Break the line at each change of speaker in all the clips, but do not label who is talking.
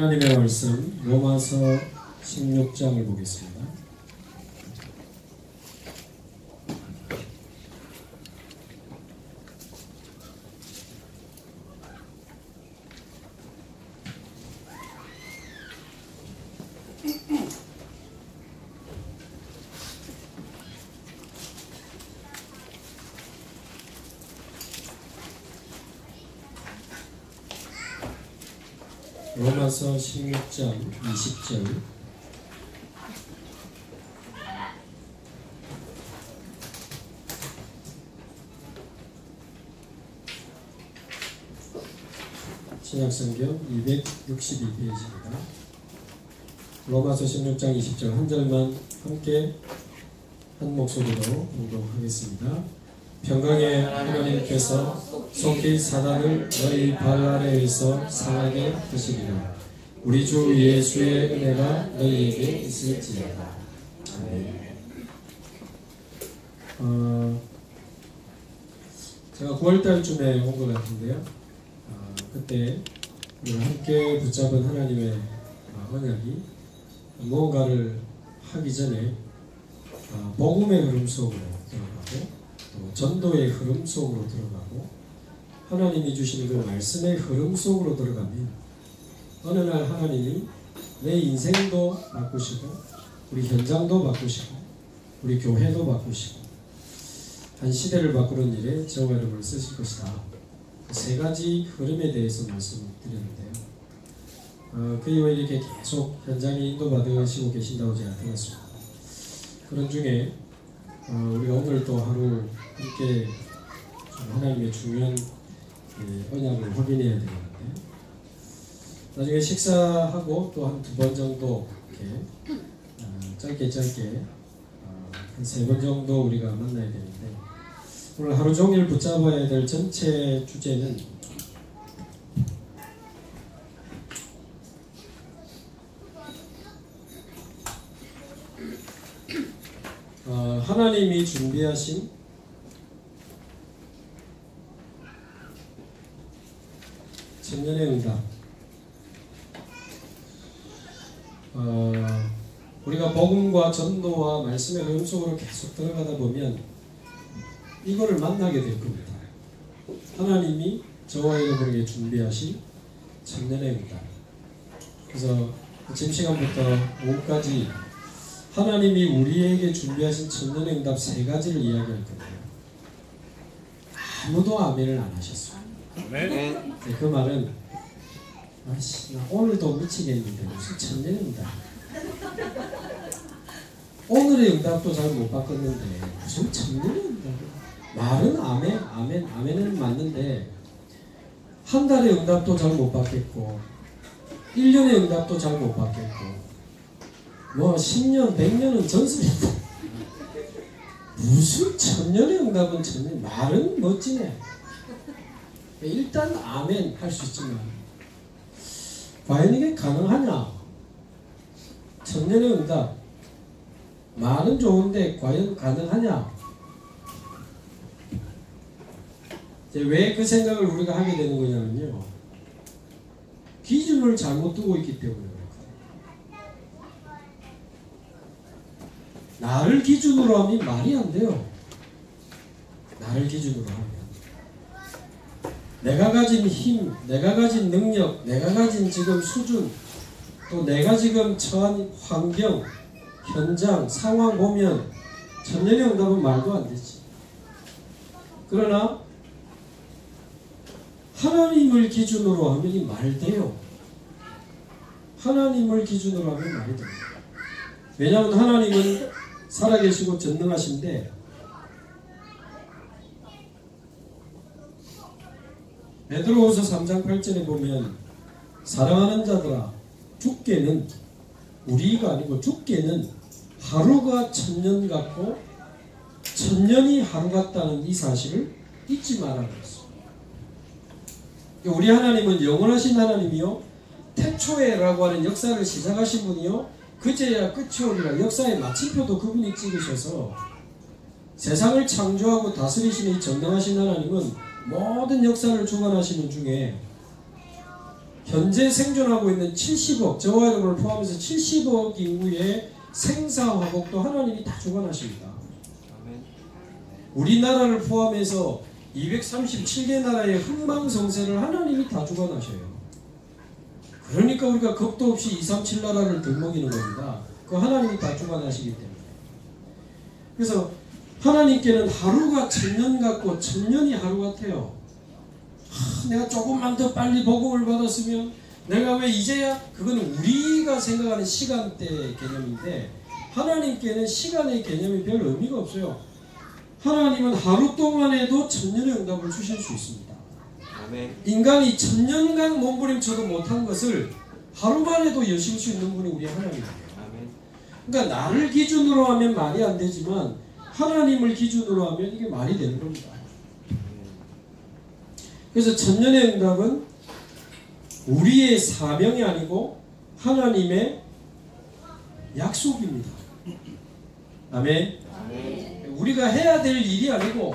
하나님의 말씀 로마서 16장을 보겠습니다. 로마서 16장 20절. 신약성경 262페이지입니다. 로마서 16장 20절 한 절만 함께 한 목소리로 봉독하겠습니다. 평강의 하나님께서 속히 사단을 너희 발 아래에서 상하게 하시리라. 우리 주 예수의 은혜가 너희에게 있을지어다. 아멘. 제가 9월달쯤에 온 것 같은데요. 그때 우리가 함께 붙잡은 하나님의 언약이 무언가를 하기 전에 복음의 흐름 속으로 들어가고 또 전도의 흐름 속으로 들어가고 하나님이 주시는 그 말씀의 흐름 속으로 들어가면 어느 날 하나님이 내 인생도 바꾸시고 우리 현장도 바꾸시고 우리 교회도 바꾸시고 한 시대를 바꾸는 일에 저와 여러분을 쓰실 것이다. 그 세 가지 흐름에 대해서 말씀드렸는데요. 그 이후에 이렇게 계속 현장에 인도받으시고 계신다고 제가 들었습니다. 그런 중에 우리가 오늘 또 하루 함께 하나님의 중요한 언약을 확인해야 되는데 나중에 식사하고 또 한 2번 정도 이렇게 짧게 한 3번 정도 우리가 만나야 되는데 오늘 하루 종일 붙잡아야 될 전체 주제는 하나님이 준비하신 천년의 응답. 우리가 복음과 전도와 말씀의 흐름 속으로 계속 들어가다 보면 이거를 만나게 될 겁니다. 하나님이 저와 여러분에게 준비하신 천년의 응답. 그래서 지금 시간부터 오후까지 하나님이 우리에게 준비하신 천년의 응답 3가지를 이야기할 건데요. 아무도 아멘을 안 하셨어요. 네, 그 말은 나 오늘도 미치겠는데 무슨 천년의 응답. 오늘의 응답도 잘 못 바꿨는데 무슨 천년의 응답. 말은 아멘은 맞는데 한 달의 응답도 잘 못 받겠고 1년의 응답도 잘 못 받겠고 뭐 10년, 100년은 전설이다. 무슨 천년의 응답은 천년. 말은 멋지네. 일단 아멘 할 수 있지만 과연 이게 가능하냐? 천년의 응답. 말은 좋은데 과연 가능하냐? 왜 그 생각을 우리가 하게 되는 거냐면요. 기준을 잘못 두고 있기 때문에 그렇거든요. 나를 기준으로 하면 말이 안 돼요. 나를 기준으로 하면 내가 가진 힘, 내가 가진 능력, 내가 가진 지금 수준, 또 내가 지금 처한 환경, 현장, 상황 보면 천년의 응답은 말도 안 되지. 그러나 하나님을 기준으로 하면 이 말 돼요. 하나님을 기준으로 하면 말이 됩니다. 왜냐하면 하나님은 살아계시고 전능하신데 베드로후서 3장 8절에 보면 사랑하는 자들아 죽게는 우리가 아니고 죽게는 하루가 천년 같고 천년이 하루 같다는 이 사실을 잊지 말아라 그랬어요. 우리 하나님은 영원하신 하나님이요 태초에라고 하는 역사를 시작하신 분이요 그제야 끝이 오리라 역사의 마침표도 그분이 찍으셔서 세상을 창조하고 다스리시는 이 전능하신 하나님은 모든 역사를 주관하시는 중에 현재 생존하고 있는 70억, 저와 여러분을 포함해서 70억 인구의 생사화복도 하나님이 다 주관하십니다. 우리나라를 포함해서 237개 나라의 흥망성쇠를 하나님이 다 주관하셔요. 그러니까 우리가 겁도 없이 237 나라를 들먹이는 겁니다. 그 하나님이 다 주관하시기 때문에. 그래서 하나님께는 하루가 천년 같고 천년이 하루 같아요. 내가 조금만 더 빨리 복음을 받았으면, 내가 왜 이제야, 그거는 우리가 생각하는 시간대 개념인데 하나님께는 시간의 개념이 별 의미가 없어요. 하나님은 하루 동안에도 천년의 응답을 주실 수 있습니다. 아멘. 인간이 천년간 몸부림쳐도 못한 것을 하루 만에도 여실 수 있는 분이 우리 하나님이에요. 아멘. 그러니까 나를 기준으로 하면 말이 안 되지만 하나님을 기준으로 하면 이게 말이 되는 겁니다. 그래서 천년의 응답은 우리의 사명이 아니고 하나님의 약속입니다. 아멘. 아멘. 우리가 해야 될 일이 아니고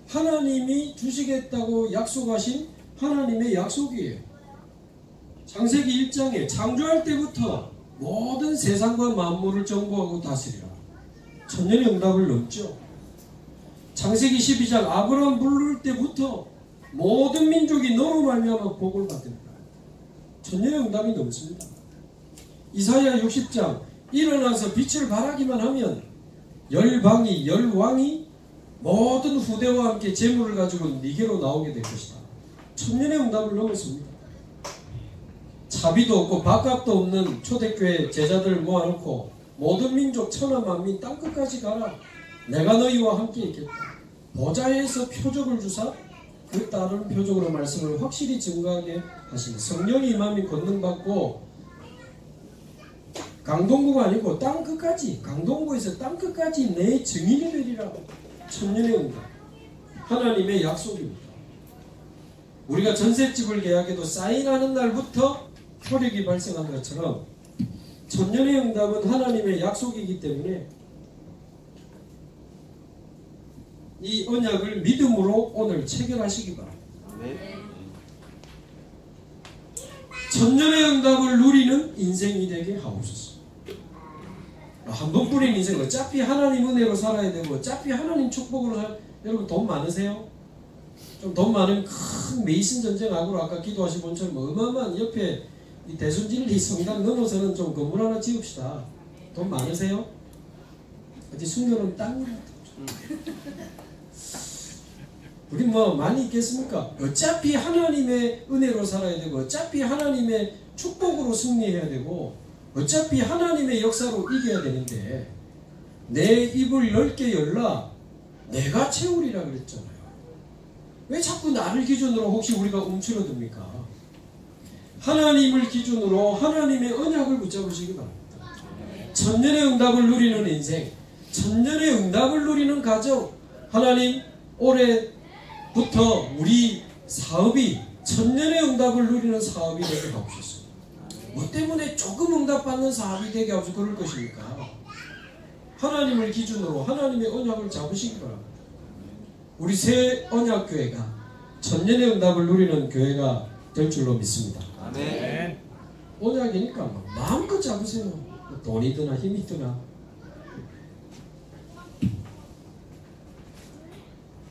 하나님이 주시겠다고 약속하신 하나님의 약속이에요. 창세기 1장에 창조할 때부터 모든 세상과 만물을 정복하고 다스리라. 천년의 응답을 넘죠. 창세기 12장 아브라함 부를 때부터 모든 민족이 너로 말미암아 복을 받는다. 천년의 응답이 넘습니다. 이사야 60장 일어나서 빛을 발하기만 하면 열방이 열왕이 모든 후대와 함께 재물을 가지고 네게로 나오게 될 것이다. 천년의 응답을 넘었습니다. 차비도 없고 밥값도 없는 초대교회 제자들을 모아놓고 모든 민족 천하 만민 땅끝까지 가라. 내가 너희와 함께 있겠다. 보좌에서 표적을 주사 그 따르는 표적으로 말씀을 확실히 증거하게 하시니 성령이 임함이 권능받고 강동구가 아니고 땅끝까지, 강동구에서 땅끝까지 내 증인이 되리라. 천년의 응답, 하나님의 약속입니다. 우리가 전셋집을 계약해도 사인하는 날부터 효력이 발생하는 것처럼 천년의 응답은 하나님의 약속이기 때문에 이 언약을 믿음으로 오늘 체결하시기 바랍니다. 천년의 응답을 누리는 인생이 되게 하옵소서. 한 번뿐인 인생, 어차피 하나님 은혜로 살아야 되고 어차피 하나님 축복으로 여러분 돈 많으세요? 좀 돈 많으면 큰 메이슨 전쟁하고 아까 기도하신 분처럼 어마어마한 옆에 이 대순진리 성당 넘어서는 좀 건물 하나 지읍시다. 돈 많으세요? 어디 숙녀는 땅이라도. 우리 뭐 많이 있겠습니까? 어차피 하나님의 은혜로 살아야 되고 어차피 하나님의 축복으로 승리해야 되고 어차피 하나님의 역사로 이겨야 되는데 내 입을 넓게 열라 내가 채우리라 그랬잖아요. 왜 자꾸 나를 기준으로 혹시 우리가 움츠러듭니까? 하나님을 기준으로 하나님의 언약을 붙잡으시기 바랍니다. 천년의 응답을 누리는 인생, 천년의 응답을 누리는 가정, 하나님 올해부터 우리 사업이 천년의 응답을 누리는 사업이 되게 하옵소서. 뭐 때문에 조금 응답받는 사업이 되게 하옵소서 그럴 것입니까? 하나님을 기준으로 하나님의 언약을 잡으시기 바랍니다. 우리 새 언약교회가 천년의 응답을 누리는 교회가 될 줄로 믿습니다. 아멘. 언약이니까 마음껏 잡으세요. 돈이 드나 힘이 드나.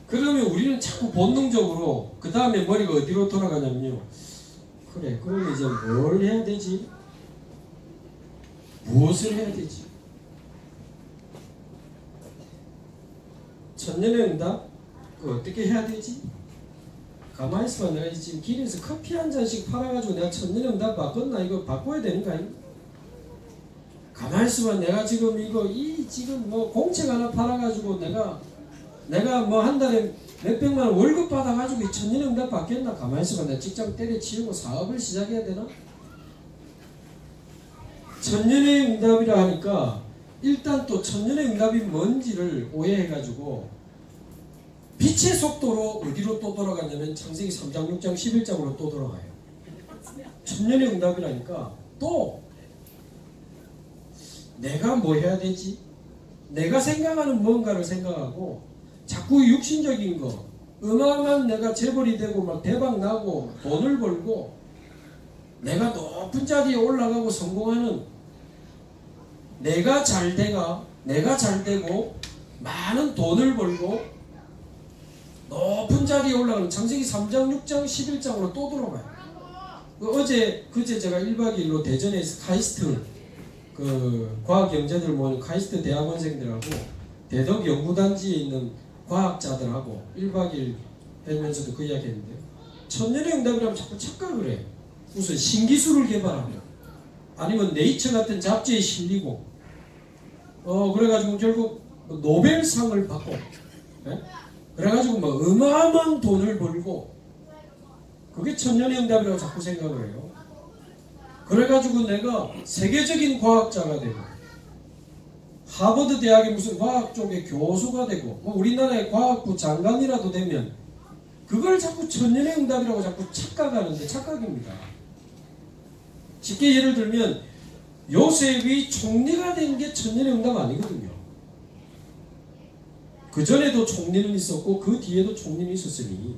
그러면 우리는 자꾸 본능적으로 그 다음에 머리가 어디로 돌아가냐면요. 그래, 그럼 이제 뭘 해야 되지? 무엇을 해야 되지? 천년의 응답? 어떻게 해야 되지? 가만히 있어봐. 내가 지금 길에서 커피 한 잔씩 팔아가지고 내가 천년의 응답 바꿨나? 이거 바꿔야 되는 거 아니야? 가만히 있어봐. 내가 지금 이거 지금 뭐 공책 하나 팔아가지고 내가 뭐 한 달에 몇백만 원 월급 받아가지고 이 천년의 응답 받겠나? 가만히 있어봐. 내가 직장 때려치우고 사업을 시작해야 되나? 천년의 응답이라 하니까 일단 또 천년의 응답이 뭔지를 오해해가지고 빛의 속도로 어디로 또 돌아가냐면 창세기 3장, 6장, 11장으로 또 돌아가요. 천년의 응답이라니까 또 내가 뭐 해야 되지? 내가 생각하는 뭔가를 생각하고 자꾸 육신적인 거, 어마어마한 내가 재벌이 되고 막 대박 나고 돈을 벌고 내가 높은 자리에 올라가고 성공하는, 내가 잘 되고 많은 돈을 벌고 높은 자리에 올라가는 창세기 3장, 6장, 11장으로 또 들어가요. 그제 제가 1박 2일로 대전에 카이스트 과학경제들 모이는 카이스트 대학원생들하고 대덕연구단지에 있는 과학자들하고 1박 2일 하면서도 그 이야기 했는데요. 천년의 응답이라면 자꾸 착각을 해요. 무슨 신기술을 개발하고 아니면 네이처 같은 잡지에 실리고 그래가지고 결국 노벨상을 받고, 예? 그래가지고 뭐 어마어마한 돈을 벌고, 그게 천년의 응답이라고 자꾸 생각을 해요. 그래가지고 내가 세계적인 과학자가 되고 하버드 대학의 무슨 과학 쪽의 교수가 되고 뭐 우리나라의 과학부 장관이라도 되면 그걸 자꾸 천년의 응답이라고 자꾸 착각하는데 착각입니다. 쉽게 예를 들면 요셉이 총리가 된 게 천년의 응답 아니거든요. 그 전에도 총리는 있었고 그 뒤에도 총리는 있었으니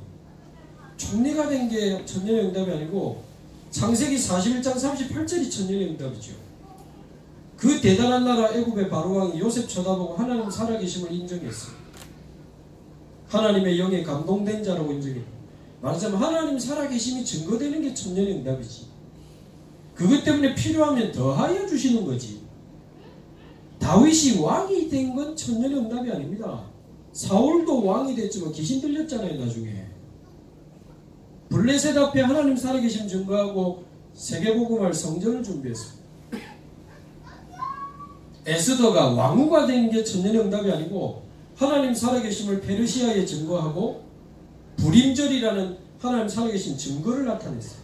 총리가 된 게 천년의 응답이 아니고 창세기 41장 38절이 천년의 응답이죠. 그 대단한 나라 애굽의 바로왕이 요셉 쳐다보고 하나님 살아계심을 인정했어요. 하나님의 영에 감동된 자라고 인정해요. 말하자면 하나님 살아계심이 증거되는 게 천년의 응답이지. 그것 때문에 필요하면 더하여 주시는 거지. 다윗이 왕이 된 건 천년의 응답이 아닙니다. 사울도 왕이 됐지만 귀신 들렸잖아요. 나중에 블레셋 앞에 하나님 살아계심 증거하고 세계복음할 성전을 준비했습니다. 에스더가 왕후가 된 게 천년의 응답이 아니고 하나님 살아계심을 페르시아에 증거하고 불임절이라는 하나님 살아계신 증거를 나타냈어요.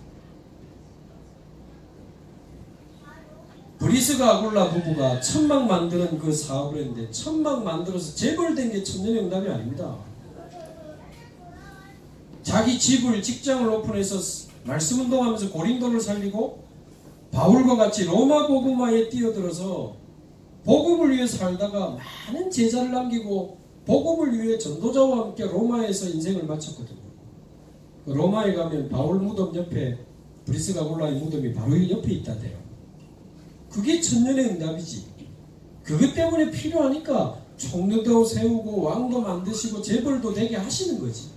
브리스가 아굴라 부부가 천막 만드는 그 사업을 했는데 천막 만들어서 재벌된 게 천년의 응답이 아닙니다. 자기 집을 직장을 오픈해서 말씀 운동하면서 고린도를 살리고 바울과 같이 로마 복음화에 뛰어들어서 복음을 위해 살다가 많은 제자를 남기고 복음을 위해 전도자와 함께 로마에서 인생을 마쳤거든요. 로마에 가면 바울 무덤 옆에 브리스가 아굴라의 무덤이 바로 이 옆에 있다대요. 그게 천년의 응답이지. 그것 때문에 필요하니까 총리도 세우고 왕도 만드시고 재벌도 되게 하시는 거지.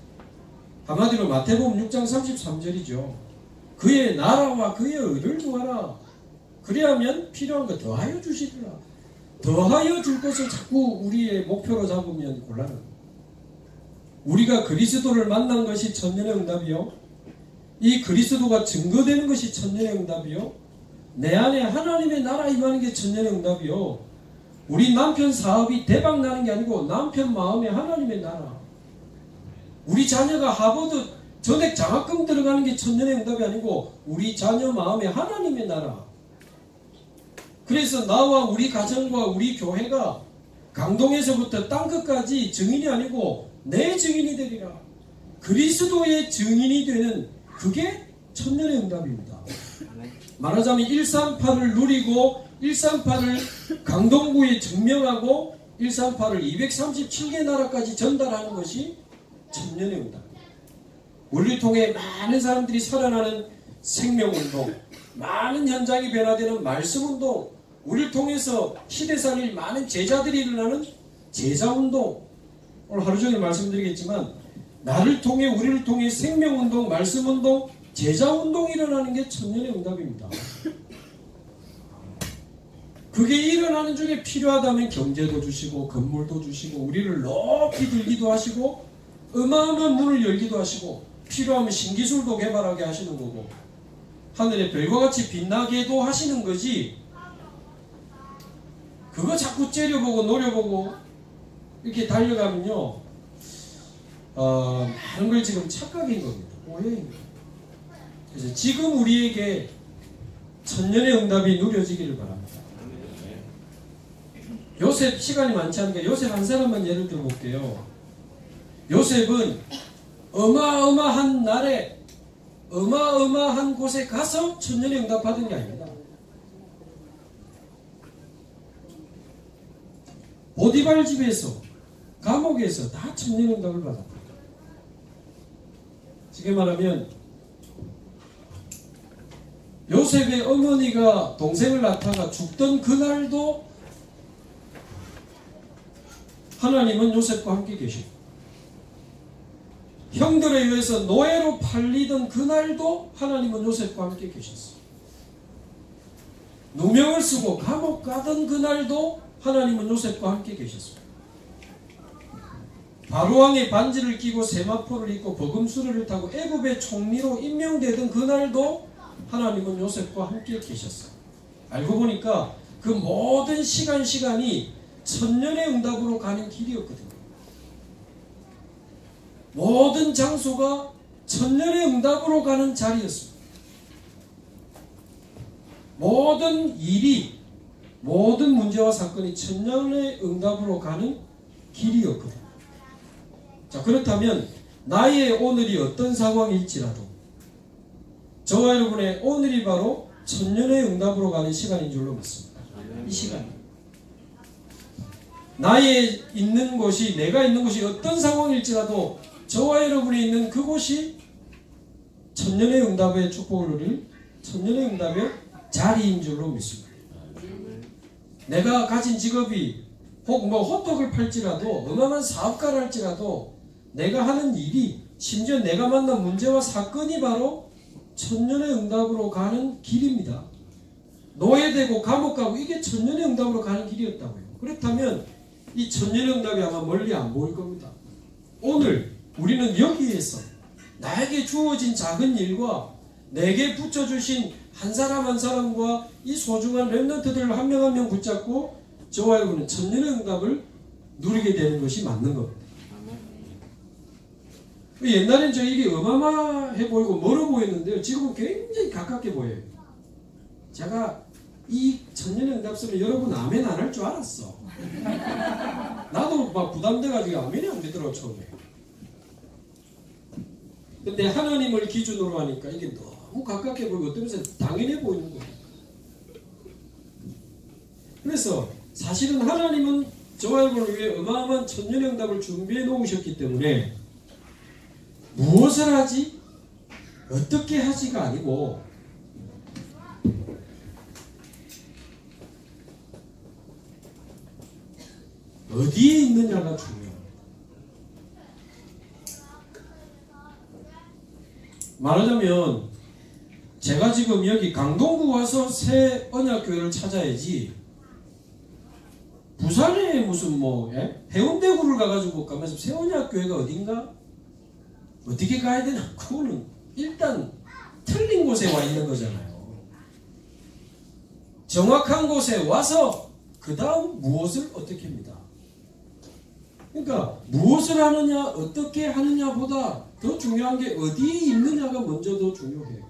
한마디로 마태복음 6장 33절이죠. 그의 나라와 그의 의를 구하라. 그래야면 필요한 거 더하여 주시리라. 더하여 줄 것을 자꾸 우리의 목표로 잡으면 곤란합니다. 우리가 그리스도를 만난 것이 천년의 응답이요. 이 그리스도가 증거되는 것이 천년의 응답이요. 내 안에 하나님의 나라 임하는 게 천년의 응답이요. 우리 남편 사업이 대박 나는 게 아니고 남편 마음에 하나님의 나라. 우리 자녀가 하버드 전액 장학금 들어가는 게 천년의 응답이 아니고 우리 자녀 마음에 하나님의 나라. 그래서 나와 우리 가정과 우리 교회가 강동에서부터 땅끝까지 증인이 아니고 내 증인이 되리라. 그리스도의 증인이 되는 그게 천년의 응답입니다. 말하자면 138을 누리고 138을 강동구에 증명하고 138을 237개 나라까지 전달하는 것이 천년의 응답. 우리를 통해 많은 사람들이 살아나는 생명운동, 많은 현장이 변화되는 말씀운동, 우리를 통해서 시대살릴 많은 제자들이 일어나는 제자운동. 오늘 하루종일 말씀드리겠지만 나를 통해 우리를 통해 생명운동, 말씀운동, 제자운동이 일어나는 게 천년의 응답입니다. 그게 일어나는 중에 필요하다면 경제도 주시고 건물도 주시고 우리를 높이 들기도 하시고 어마어마한 문을 열기도 하시고 필요하면 신기술도 개발하게 하시는 거고 하늘의 별과 같이 빛나게도 하시는 거지. 그거 자꾸 째려보고 노려보고 이렇게 달려가면요 많은 걸 지금 착각인 겁니다. 오해인 겁니다. 그래서 지금 우리에게 천년의 응답이 누려지기를 바랍니다. 요셉 시간이 많지 않으니까 요셉 한 사람만 예를 들어 볼게요. 요셉은 어마어마한 날에 어마어마한 곳에 가서 천년의 응답 받은 게 아닙니다. 보디발 집에서 감옥에서 다 천년의 응답을 받았다. 쉽게 말하면 요셉의 어머니가 동생을 낳다가 죽던 그날도 하나님은 요셉과 함께 계시고, 형들에 의해서 노예로 팔리던 그날도 하나님은 요셉과 함께 계셨어요. 누명을 쓰고 감옥 가던 그날도 하나님은 요셉과 함께 계셨어요. 바로왕의 반지를 끼고 세마포를 입고 버금수레를 타고 애굽의 총리로 임명되던 그날도 하나님은 요셉과 함께 계셨어요. 알고 보니까 그 모든 시간이 천년의 응답으로 가는 길이었거든요. 모든 장소가 천년의 응답으로 가는 자리였습니다. 모든 일이, 모든 문제와 사건이 천년의 응답으로 가는 길이었거든요. 자, 그렇다면 나의 오늘이 어떤 상황일지라도 저와 여러분의 오늘이 바로 천년의 응답으로 가는 시간인 줄로 믿습니다. 이 시간, 나의 있는 곳이, 내가 있는 곳이 어떤 상황일지라도 저와 여러분이 있는 그곳이 천년의 응답의 축복을 누릴 천년의 응답의 자리인 줄로 믿습니다. 내가 가진 직업이 혹 호떡을 팔지라도, 어마어마한 사업가를 할지라도 내가 하는 일이, 심지어 내가 만난 문제와 사건이 바로 천년의 응답으로 가는 길입니다. 노예되고 감옥 가고 이게 천년의 응답으로 가는 길이었다고요. 그렇다면 이 천년의 응답이 아마 멀리 안 보일 겁니다. 오늘 우리는 여기에서 나에게 주어진 작은 일과 내게 붙여주신 한 사람 한 사람과 이 소중한 렘넌트들을 한 명 한 명 붙잡고 저와 여러분은 천년의 응답을 누리게 되는 것이 맞는 겁니다. 옛날엔 저 일이 어마어마해 보이고 멀어 보였는데요, 지금은 굉장히 가깝게 보여요. 제가 이 천년의 응답 쓰면 여러분 아멘 안 할 줄 알았어. 나도 막 부담돼가지고 아멘이 안 되더라고 처음에. 근데 하나님을 기준으로 하니까 이게 너무 가깝게 보이고 어떤 면에서 당연해 보이는 거예요. 그래서 사실은 하나님은 저와 여러분을 위해 어마어마한 천년의 응답을 준비해 놓으셨기 때문에 무엇을 하지? 어떻게 하지가 아니고 어디에 있느냐가 중요합니다. 말하자면 제가 지금 여기 강동구 와서 새 언약교회를 찾아야지 부산에 무슨 해운대구를 가가지고 가면서 새 언약교회가 어딘가? 어떻게 가야 되나? 그거는 일단 틀린 곳에 와 있는 거잖아요. 정확한 곳에 와서 그 다음 무엇을 어떻게 합니다. 그러니까 무엇을 하느냐 어떻게 하느냐보다 더 중요한 게 어디에 있느냐가 먼저 더 중요해요.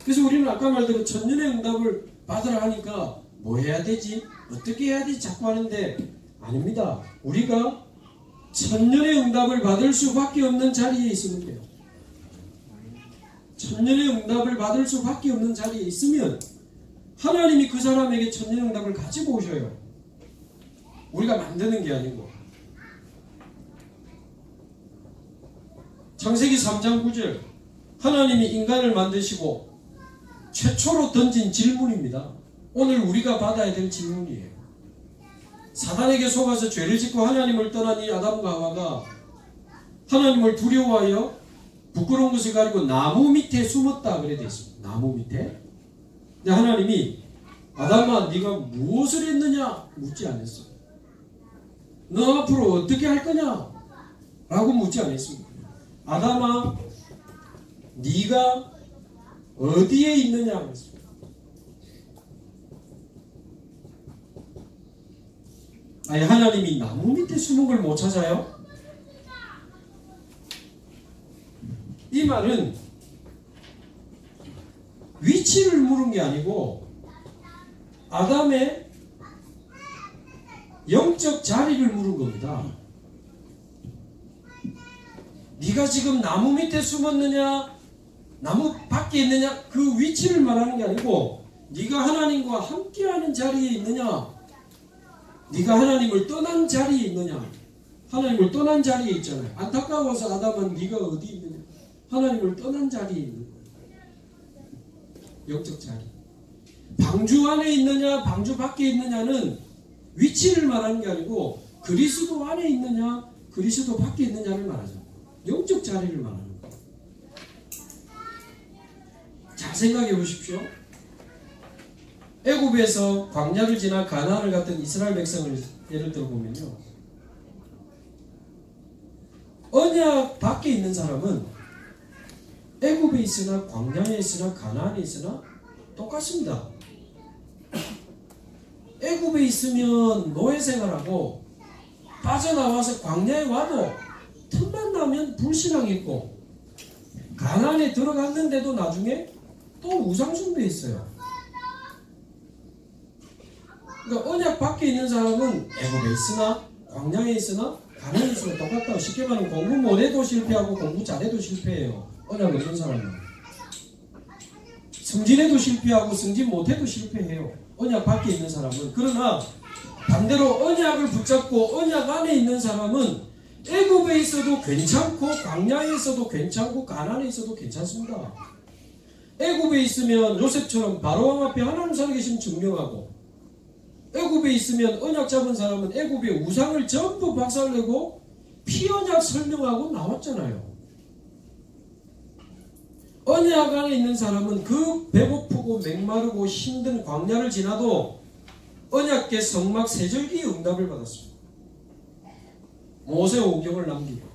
그래서 우리는 아까 말대로 천년의 응답을 받으라 하니까 뭐 해야 되지? 어떻게 해야 되지? 자꾸 하는데 아닙니다. 우리가 천년의 응답을 받을 수밖에 없는 자리에 있으면 돼요. 천년의 응답을 받을 수밖에 없는 자리에 있으면 하나님이 그 사람에게 천년의 응답을 가지고 오셔요. 우리가 만드는 게 아니고. 창세기 3장 9절 하나님이 인간을 만드시고 최초로 던진 질문입니다. 오늘 우리가 받아야 될 질문이에요. 사단에게 속아서 죄를 짓고 하나님을 떠난 이 아담과 하와가 하나님을 두려워하여 부끄러운 것을 가리고 나무 밑에 숨었다 그래 되어 있습니다. 나무 밑에. 근데 하나님이 아담아 네가 무엇을 했느냐 묻지 않았어요. 너 앞으로 어떻게 할 거냐 라고 묻지 않았습니다. 아담아 네가 어디에 있느냐 그랬습니다. 아니 하나님이 나무 밑에 숨은 걸 못 찾아요? 이 말은 위치를 물은 게 아니고 아담의 영적 자리를 물은 겁니다. 네가 지금 나무 밑에 숨었느냐 나무 밖에 있느냐 그 위치를 말하는 게 아니고 네가 하나님과 함께하는 자리에 있느냐 네가 하나님을 떠난 자리에 있느냐. 하나님을 떠난 자리에 있잖아요. 안타까워서 아담은 네가 어디 있느냐. 하나님을 떠난 자리에 있는 거예요. 영적 자리. 방주 안에 있느냐 방주 밖에 있느냐는 위치를 말하는 게 아니고 그리스도 안에 있느냐 그리스도 밖에 있느냐를 말하죠. 영적 자리를 말하는 거예요. 잘 생각해 보십시오. 애굽에서 광야를 지나 가나안을 갔던 이스라엘 백성을 예를 들어 보면요, 언약 밖에 있는 사람은 애굽에 있으나 광야에 있으나 가나안에 있으나 똑같습니다. 애굽에 있으면 노예 생활하고 빠져나와서 광야에 와도 틈만 나면 불신앙했고, 가나안에 들어갔는데도 나중에 또 우상숭배 있어요. 그러니까 언약 밖에 있는 사람은 애굽에 있으나 광야에 있으나 가나안에 있으나 똑같다고. 쉽게 말하면 공부 못해도 실패하고 공부 잘해도 실패해요. 언약 없는 사람은 승진해도 실패하고 승진 못해도 실패해요. 언약 밖에 있는 사람은. 그러나 반대로 언약을 붙잡고 언약 안에 있는 사람은 애굽에 있어도 괜찮고 광야에 있어도 괜찮고 가나안에 있어도 괜찮습니다. 애굽에 있으면 요셉처럼 바로왕 앞에 하나님 살아계심 증명하고, 애굽에 있으면 언약 잡은 사람은 애굽의 우상을 전부 박살내고 피언약 설명하고 나왔잖아요. 언약 안에 있는 사람은 그 배고프고 맹마르고 힘든 광야를 지나도 언약계 성막 세절기의 응답을 받았습니다. 모세 오경을 남기고.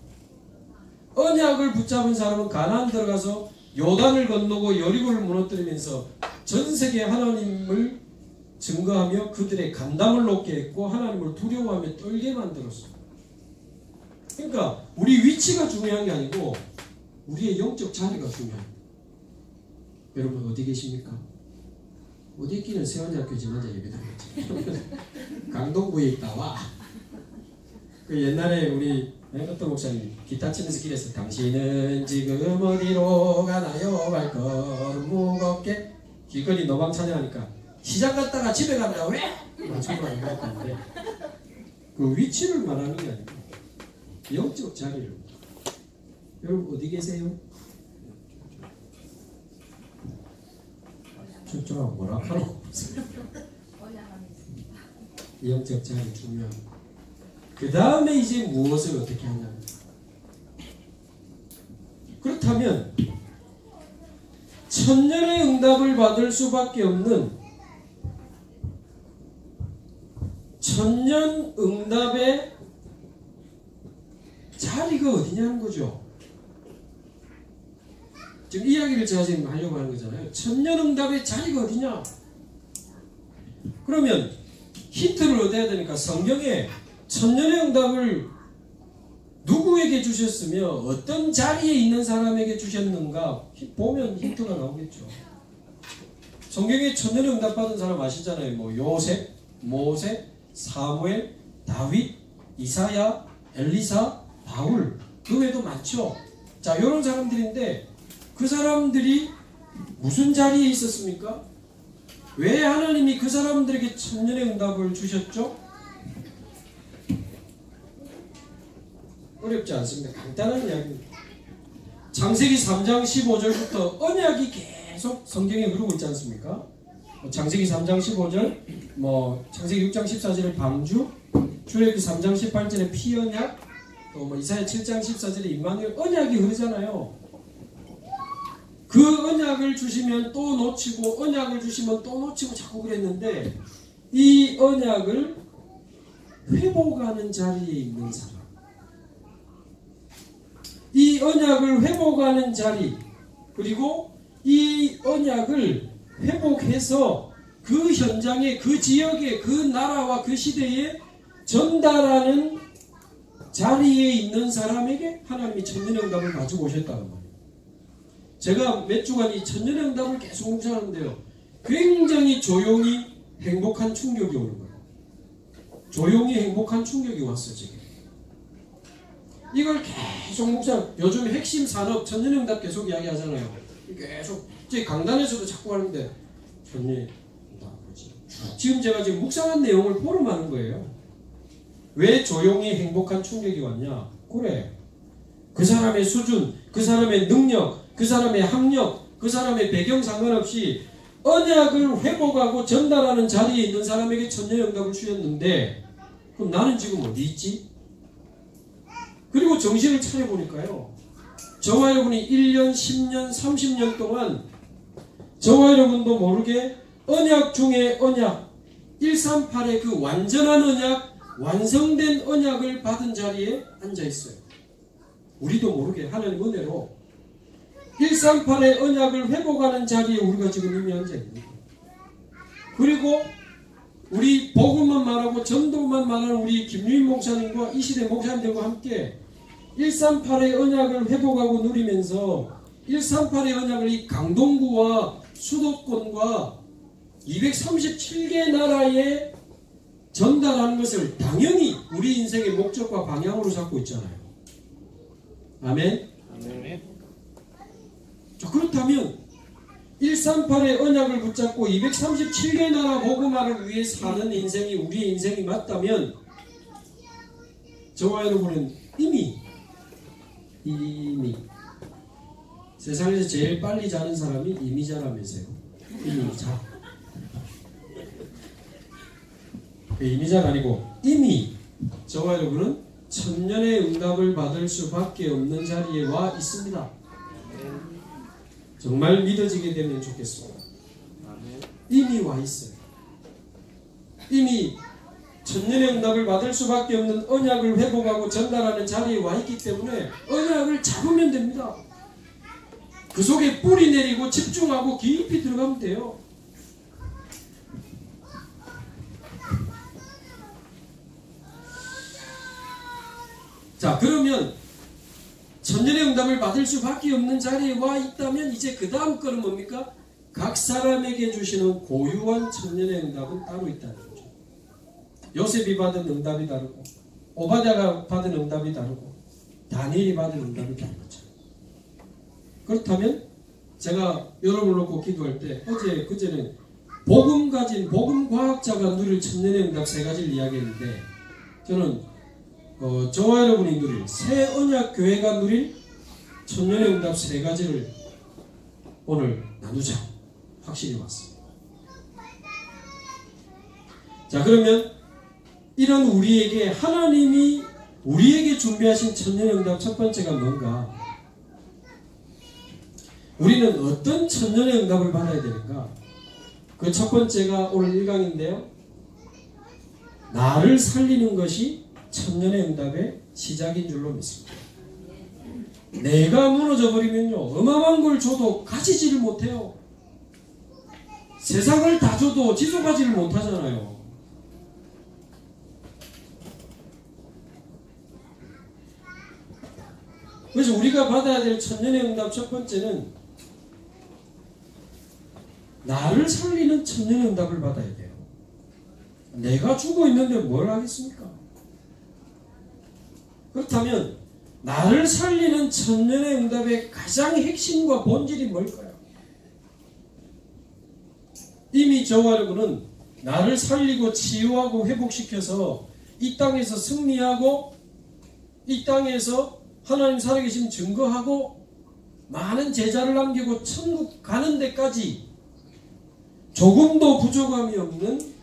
언약을 붙잡은 사람은 가나안 들어가서 요단을 건너고 여리고를 무너뜨리면서 전세계 하나님을 증거하며 그들의 간담을 높게 했고 하나님을 두려워하며 떨게 만들었어요. 그러니까 우리 위치가 중요한 게 아니고 우리의 영적 자리가 중요합니다. 여러분 어디 계십니까? 어디 있기는 세원대학교 지만자 예배당이었지. 강동구에 있다 와. 그 옛날에 우리 어떤 목사님 기타 치면서 길에서 당신은 지금 어디로 가나요? 발걸음 무겁게. 길거리 노방 찬양하니까 시장 갔다가 집에 간다 왜? 맞춤을 안 갔는데 그 위치를 말하는 게 아니고 영적 자리를. 여러분 어디 계세요? 저쪽하고 뭐라 하노? 영적 자리 중요합니다. 그 다음에 이제 무엇을 어떻게 하냐. 그렇다면 천년의 응답을 받을 수밖에 없는 천년 응답의 자리가 어디냐는 거죠. 지금 이야기를 제가 지금 하려고 하는 거잖아요. 천년응답의 자리가 어디냐? 그러면 힌트를 얻어야 되니까 성경에 천년의 응답을 누구에게 주셨으며 어떤 자리에 있는 사람에게 주셨는가 보면 힌트가 나오겠죠. 성경에 천년의 응답 받은 사람 아시잖아요. 뭐 요셉, 모세, 사무엘, 다윗, 이사야, 엘리사, 바울, 그 외에도 많죠. 자, 이런 사람들인데 그 사람들이 무슨 자리에 있었습니까? 왜 하나님이 그 사람들에게 천년의 응답을 주셨죠? 어렵지 않습니다. 간단한 이야기입니다. 창세기 3장 15절부터 언약이 계속 성경에 흐르고 있지 않습니까? 창세기 3장 15절, 창세기 6장 14절에 방주, 출애굽기 3장 18절에 피언약, 또 이사야 7장 14절에 임마누엘, 언약이 흐르잖아요. 그 언약을 주시면 또 놓치고 언약을 주시면 또 놓치고 자꾸 그랬는데 이 언약을 회복하는 자리에 있는 사람, 이 언약을 회복하는 자리, 그리고 이 언약을 회복해서 그 현장에, 그 지역에, 그 나라와 그 시대에 전달하는 자리에 있는 사람에게 하나님이 천년의 응답을 가지고 오셨다는 말이에요. 제가 몇 주간 이 천년의 응답을 계속 묵상하는데요, 굉장히 조용히 행복한 충격이 오는 거예요. 조용히 행복한 충격이 왔어요. 지금 이걸 계속 묵상, 요즘 핵심 산업 천년의 응답 계속 이야기하잖아요. 계속 제 강단에서도 자꾸 하는데 천년의 응답 뭐지? 지금 제가 지금 묵상한 내용을 포럼하는 거예요. 왜 조용히 행복한 충격이 왔냐? 그래, 그 사람의 수준, 그 사람의 능력, 그 사람의 학력, 그 사람의 배경 상관없이 언약을 회복하고 전달하는 자리에 있는 사람에게 천년영답을 주셨는데 그럼 나는 지금 어디 있지? 그리고 정신을 차려보니까요, 저와 여러분이 1년, 10년, 30년 동안 저와 여러분도 모르게 언약 중에 언약, 138의 그 완전한 언약, 완성된 언약을 받은 자리에 앉아있어요. 우리도 모르게 하나님 은혜로 138의 언약을 회복하는 자리에 우리가 지금 이미 앉아있습니다. 그리고 우리 복음만 말하고 전도만 말하는 우리 김유인 목사님과 이 시대 목사님들과 함께 138의 언약을 회복하고 누리면서 138의 언약을 이 강동구와 수도권과 237개 나라에 전달하는 것을 당연히 우리 인생의 목적과 방향으로 잡고 있잖아요. 아멘?
아멘.
자, 그렇다면 138의 언약을 붙잡고 237개 나라 복음화를 위해 사는 인생이 우리의 인생이 맞다면 저와 여러분은 이미 세상에서 제일 빨리 자는 사람이 이미자라면서요. 이미자. 이미자가 아니고 이미 저와 여러분은 천년의 응답을 받을 수밖에 없는 자리에 와 있습니다. 정말 믿어지게 되면 좋겠습니다. 이미 와 있어요. 이미 천년의 응답을 받을 수밖에 없는 언약을 회복하고 전달하는 자리에 와 있기 때문에 언약을 잡으면 됩니다. 그 속에 뿌리 내리고 집중하고 깊이 들어가면 돼요. 자, 그러면 천년의 응답을 받을 수밖에 없는 자리에 와 있다면 이제 그 다음 거는 뭡니까? 각 사람에게 주시는 고유한 천년의 응답은 따로 있다는 거죠. 요셉이 받은 응답이 다르고 오바댜가 받은 응답이 다르고 다니엘이 받은 응답이 다른 거죠. 그렇다면 제가 여러분을 놓고 기도할 때 어제 그제는 복음 가진 복음 과학자가 누릴 천년의 응답 세 가지를 이야기했는데 저는 저와 여러분이 누릴 새 언약 교회가 누릴 천년의 응답 세 가지를 오늘 나누자 확신이 왔습니다. 자, 그러면 이런 우리에게 하나님이 우리에게 준비하신 천년의 응답 첫 번째가 뭔가? 우리는 어떤 천년의 응답을 받아야 되는가? 그 첫 번째가 오늘 1강인데요. 나를 살리는 것이 천년의 응답의 시작인 줄로 믿습니다. 내가 무너져 버리면요, 어마어마한 걸 줘도 가지지를 못해요. 세상을 다 줘도 지속하지를 못하잖아요. 그래서 우리가 받아야 될 천년의 응답 첫 번째는 나를 살리는 천년의 응답을 받아야 돼요. 내가 죽어 있는데 뭘 하겠습니까? 그렇다면 나를 살리는 천년의 응답의 가장 핵심과 본질이 뭘까요? 이미 저와 여러분은 나를 살리고 치유하고 회복시켜서 이 땅에서 승리하고 이 땅에서 하나님 살아계심 증거하고 많은 제자를 남기고 천국 가는 데까지 조금도 부족함이 없는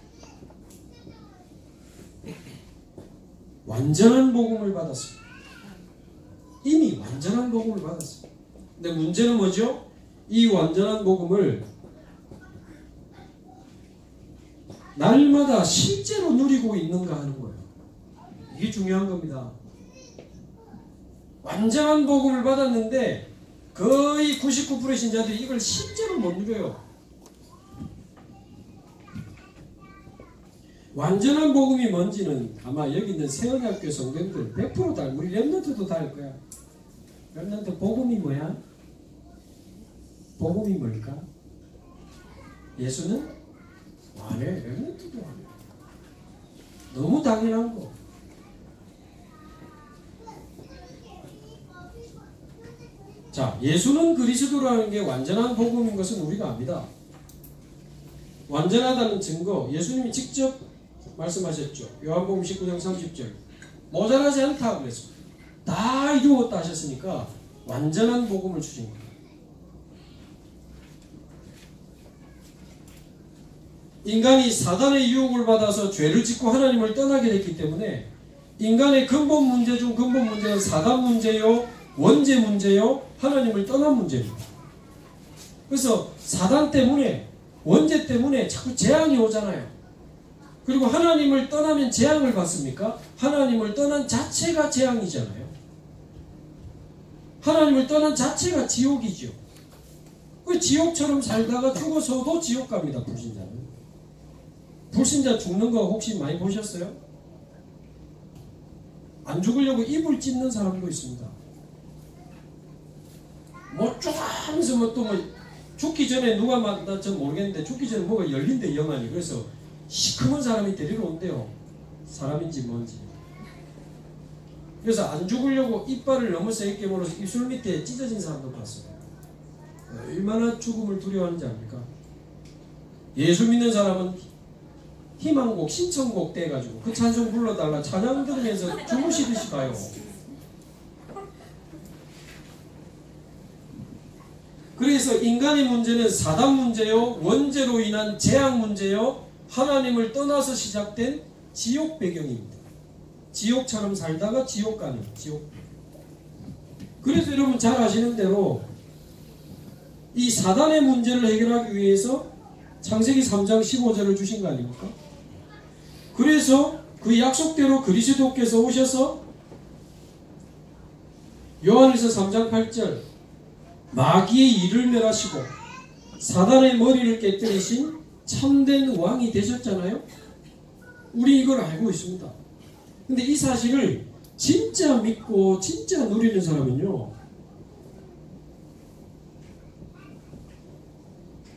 완전한 복음을 받았습니다. 이미 완전한 복음을 받았습니다. 근데 문제는 뭐죠? 이 완전한 복음을 날마다 실제로 누리고 있는가 하는 거예요. 이게 중요한 겁니다. 완전한 복음을 받았는데 거의 99%의 신자들이 이걸 실제로 못 누려요. 완전한 복음이 뭔지는 아마 여기 있는 세언학교 성도님들 100% 다 알고 우리 렘넌트도 다 알 거야. 렘넌트 복음이 뭐야? 복음이 뭘까? 예수는 안해. 렘넌트도 안해. 너무 당연한 거. 자, 예수는 그리스도라는 게 완전한 복음인 것은 우리가 압니다. 완전하다는 증거 예수님이 직접 말씀하셨죠. 요한복음 19장 30절 모자라지 않다 그랬습니다. 다 이루었다 하셨으니까 완전한 복음을 주신 겁니다. 인간이 사단의 유혹을 받아서 죄를 짓고 하나님을 떠나게 됐기 때문에 인간의 근본 문제 중 근본 문제는 사단 문제요, 원죄 문제요, 하나님을 떠난 문제입니다. 그래서 사단 때문에, 원죄 때문에 자꾸 재앙이 오잖아요. 그리고 하나님을 떠나면 재앙을 받습니까? 하나님을 떠난 자체가 재앙이잖아요. 하나님을 떠난 자체가 지옥이죠. 그 지옥처럼 살다가 죽어서도 지옥 갑니다. 불신자는. 불신자 죽는 거 혹시 많이 보셨어요? 안 죽으려고 입을 찢는 사람도 있습니다. 뭐 쭉 하면서 뭐 또 뭐 죽기 전에 누가 나 전 모르겠는데 죽기 전에 뭐가 열린대 영안이. 그래서 시커먼 사람이 데리러 온대요. 사람인지 뭔지. 그래서 안 죽으려고 이빨을 너무 세게 깨물어서 입술 밑에 찢어진 사람도 봤어요. 얼마나 죽음을 두려워하는지 압니까? 예수 믿는 사람은 희망곡, 신청곡 떼가지고 그 찬송 불러달라 찬양 들으면서 주무시듯이 가요. 그래서 인간의 문제는 사단 문제요, 원죄로 인한 재앙 문제요, 하나님을 떠나서 시작된 지옥 배경입니다. 지옥처럼 살다가 지옥 가는 지옥. 그래서 여러분 잘 아시는 대로 이 사단의 문제를 해결하기 위해서 창세기 3장 15절을 주신 거 아닙니까? 그래서 그 약속대로 그리스도께서 오셔서 요한일서 3장 8절 마귀의 일을 멸하시고 사단의 머리를 깨뜨리신 참된 왕이 되셨잖아요. 우리 이걸 알고 있습니다. 근데 이 사실을 진짜 믿고 진짜 누리는 사람은요,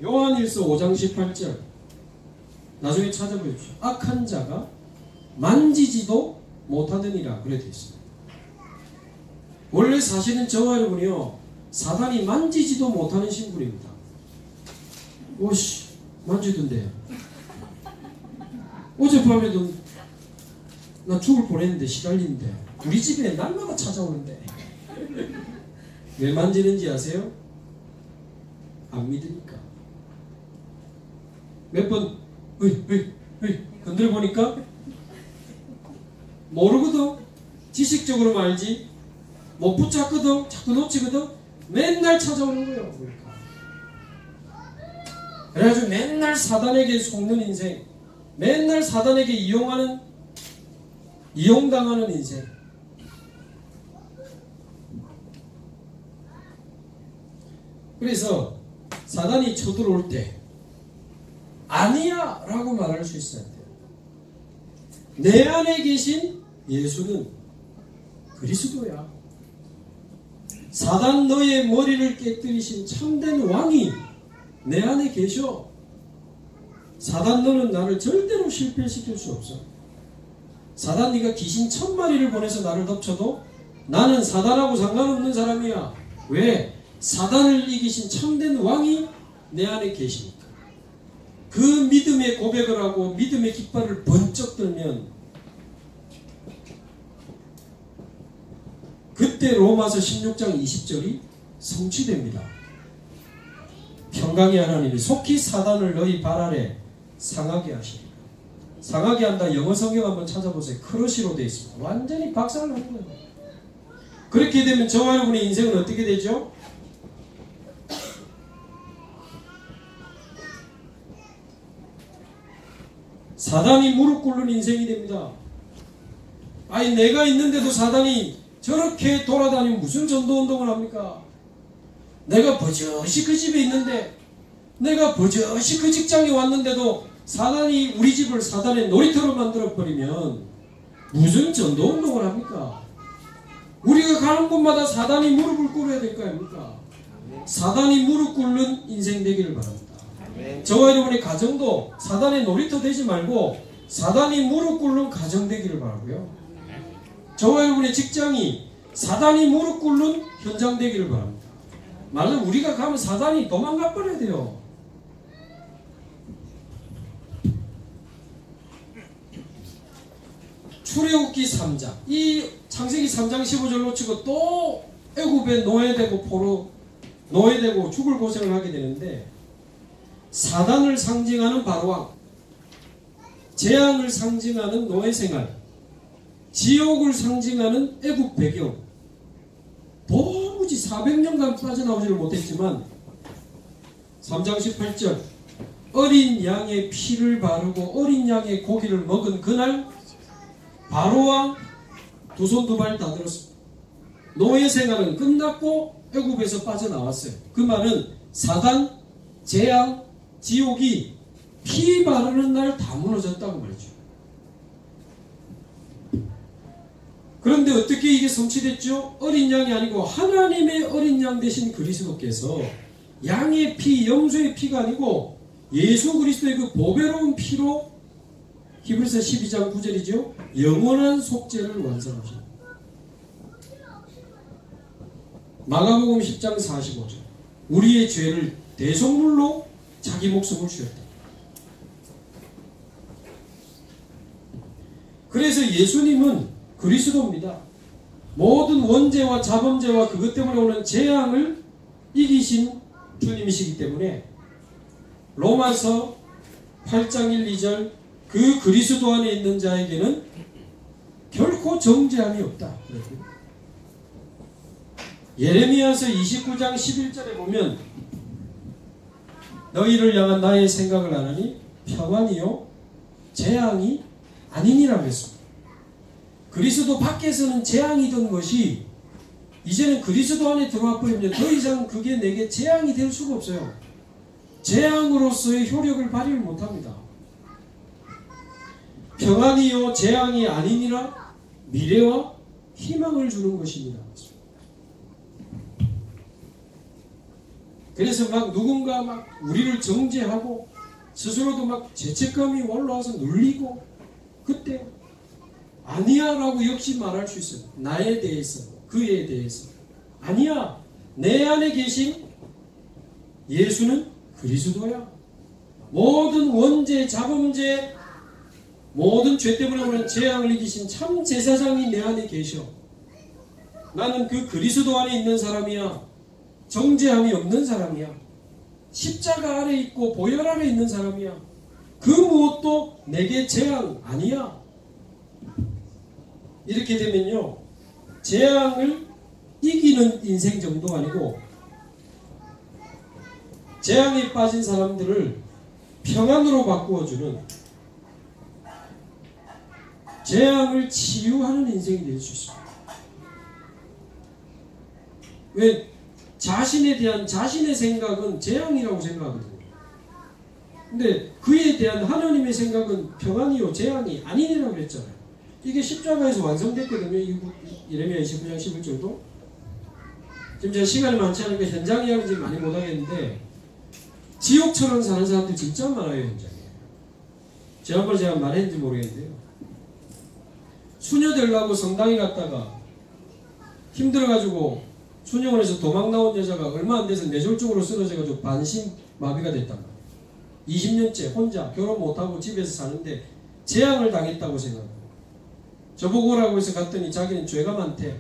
요한일서 5장 18절 나중에 찾아보십시오. 악한 자가 만지지도 못하느니라 그래 되어 있습니다. 원래 사실은 저와 여러분이요, 사단이 만지지도 못하는 신분입니다. 오씨 만지던데 어젯밤에도 나 죽을 뻔했는데 시달리는데 우리 집에 날마다 찾아오는데 왜 만지는지 아세요? 안 믿으니까. 몇 번 건드려 보니까 모르거든. 지식적으로 말지 못 붙잡거든. 자꾸 놓치거든. 맨날 찾아오는 거예요. 그러니까. 그래가지고 맨날 사단에게 속는 인생, 맨날 사단에게 이용당하는 인생. 그래서 사단이 쳐들어올 때 아니야 라고 말할 수 있어야 돼요. 내 안에 계신 예수는 그리스도야. 사단 너의 머리를 깨뜨리신 참된 왕이 내 안에 계셔. 사단 너는 나를 절대로 실패시킬 수 없어. 사단 네가 귀신 1000마리를 보내서 나를 덮쳐도 나는 사단하고 상관없는 사람이야. 왜? 사단을 이기신 참된 왕이 내 안에 계시니까. 그 믿음의 고백을 하고 믿음의 깃발을 번쩍 들면 그때 로마서 16장 20절이 성취됩니다. 평강의 하나님이 속히 사단을 너희 발 아래 상하게 하시리라. 상하게 한다. 영어 성경 한번 찾아보세요. 크러시로 되어 있습니다. 완전히 박살을 하는 거예요. 그렇게 되면 저와 여러분의 인생은 어떻게 되죠? 사단이 무릎 꿇는 인생이 됩니다. 아니 내가 있는데도 사단이 저렇게 돌아다니면 무슨 전도운동을 합니까? 내가 버젓이 그 집에 있는데, 내가 버젓이 그 직장에 왔는데도 사단이 우리 집을 사단의 놀이터로 만들어버리면 무슨 전도운동을 합니까? 우리가 가는 곳마다 사단이 무릎을 꿇어야 될 거 아닙니까? 사단이 무릎 꿇는 인생 되기를 바랍니다. 저와 여러분의 가정도 사단의 놀이터 되지 말고 사단이 무릎 꿇는 가정 되기를 바라고요. 저와 여러분의 직장이 사단이 무릎 꿇는 현장 되기를 바랍니다. 말로 우리가 가면 사단이 도망가 버려야 돼요. 출애굽기 3장, 이 창세기 3장 15절 놓치고 또 애굽에 노예되고 포로 노예되고 죽을 고생을 하게 되는데, 사단을 상징하는 바로왕, 재앙을 상징하는 노예 생활, 지옥을 상징하는 애국 배경, 도무지 400년간 빠져나오지를 못했지만 3장 18절 어린 양의 피를 바르고 어린 양의 고기를 먹은 그날 바로왕 두 손 두 발 다 들었습니다. 노예 생활은 끝났고 애굽에서 빠져나왔어요. 그 말은 사단, 재앙, 지옥이 피 바르는 날 다 무너졌다고 말이죠. 그런데 어떻게 이게 성취됐죠? 어린 양이 아니고 하나님의 어린 양 되신 그리스도께서 양의 피, 염소의 피가 아니고 예수 그리스도의 그 보배로운 피로 히브리서 12장 9절이죠. 영원한 속죄를 완성하십니다. 마가복음 10장 45절 우리의 죄를 대속물로 자기 목숨을 주셨다. 그래서 예수님은 그리스도입니다. 모든 원죄와 자범죄와 그것 때문에 오는 재앙을 이기신 주님이시기 때문에 로마서 8장 1, 2절 그 그리스도 안에 있는 자에게는 결코 정죄함이 없다. 예레미야서 29장 11절에 보면 너희를 향한 나의 생각을 아느니 평안이요 재앙이 아니니라고 했습니다. 그리스도 밖에서는 재앙이던 것이 이제는 그리스도 안에 들어와 버리면 더 이상 그게 내게 재앙이 될 수가 없어요. 재앙으로서의 효력을 발휘를 못합니다. 평안이요 재앙이 아니니라 미래와 희망을 주는 것입니다. 그래서 막 누군가 막 우리를 정죄하고 스스로도 막 죄책감이 올라와서 눌리고 그때 아니야 라고 역시 말할 수 있어요. 나에 대해서 그에 대해서 아니야 내 안에 계신 예수는 그리스도야. 모든 원죄 자범죄 모든 죄 때문에 오는 재앙을 이기신 참 제사장이 내 안에 계셔. 나는 그 그리스도 안에 있는 사람이야. 정죄함이 없는 사람이야. 십자가 아래 있고 보혈 아래 있는 사람이야. 그 무엇도 내게 재앙 아니야. 이렇게 되면요 재앙을 이기는 인생 정도가 아니고 재앙에 빠진 사람들을 평안으로 바꾸어주는 재앙을 치유하는 인생이 될 수 있습니다. 왜? 자신에 대한 자신의 생각은 재앙이라고 생각하거든요. 근데 그에 대한 하나님의 생각은 평안이요 재앙이 아니라고 했잖아요. 이게 십자가에서 완성됐거든요. 예레미야 29장 11절도. 지금 제가 시간이 많지 않으니까 현장 이야기 좀 많이 못하겠는데 지옥처럼 사는 사람들 진짜 많아요. 현장에. 지난번에 제가 말했는지 모르겠는데요. 수녀 되려고 성당에 갔다가 힘들어가지고 수녀원에서 도망 나온 여자가 얼마 안 돼서 뇌졸중으로 쓰러져가지고 반신마비가 됐단 말이에요. 20년째 혼자 결혼 못하고 집에서 사는데 재앙을 당했다고 생각해요. 저보고 오라고 해서 갔더니 자기는 죄가 많대.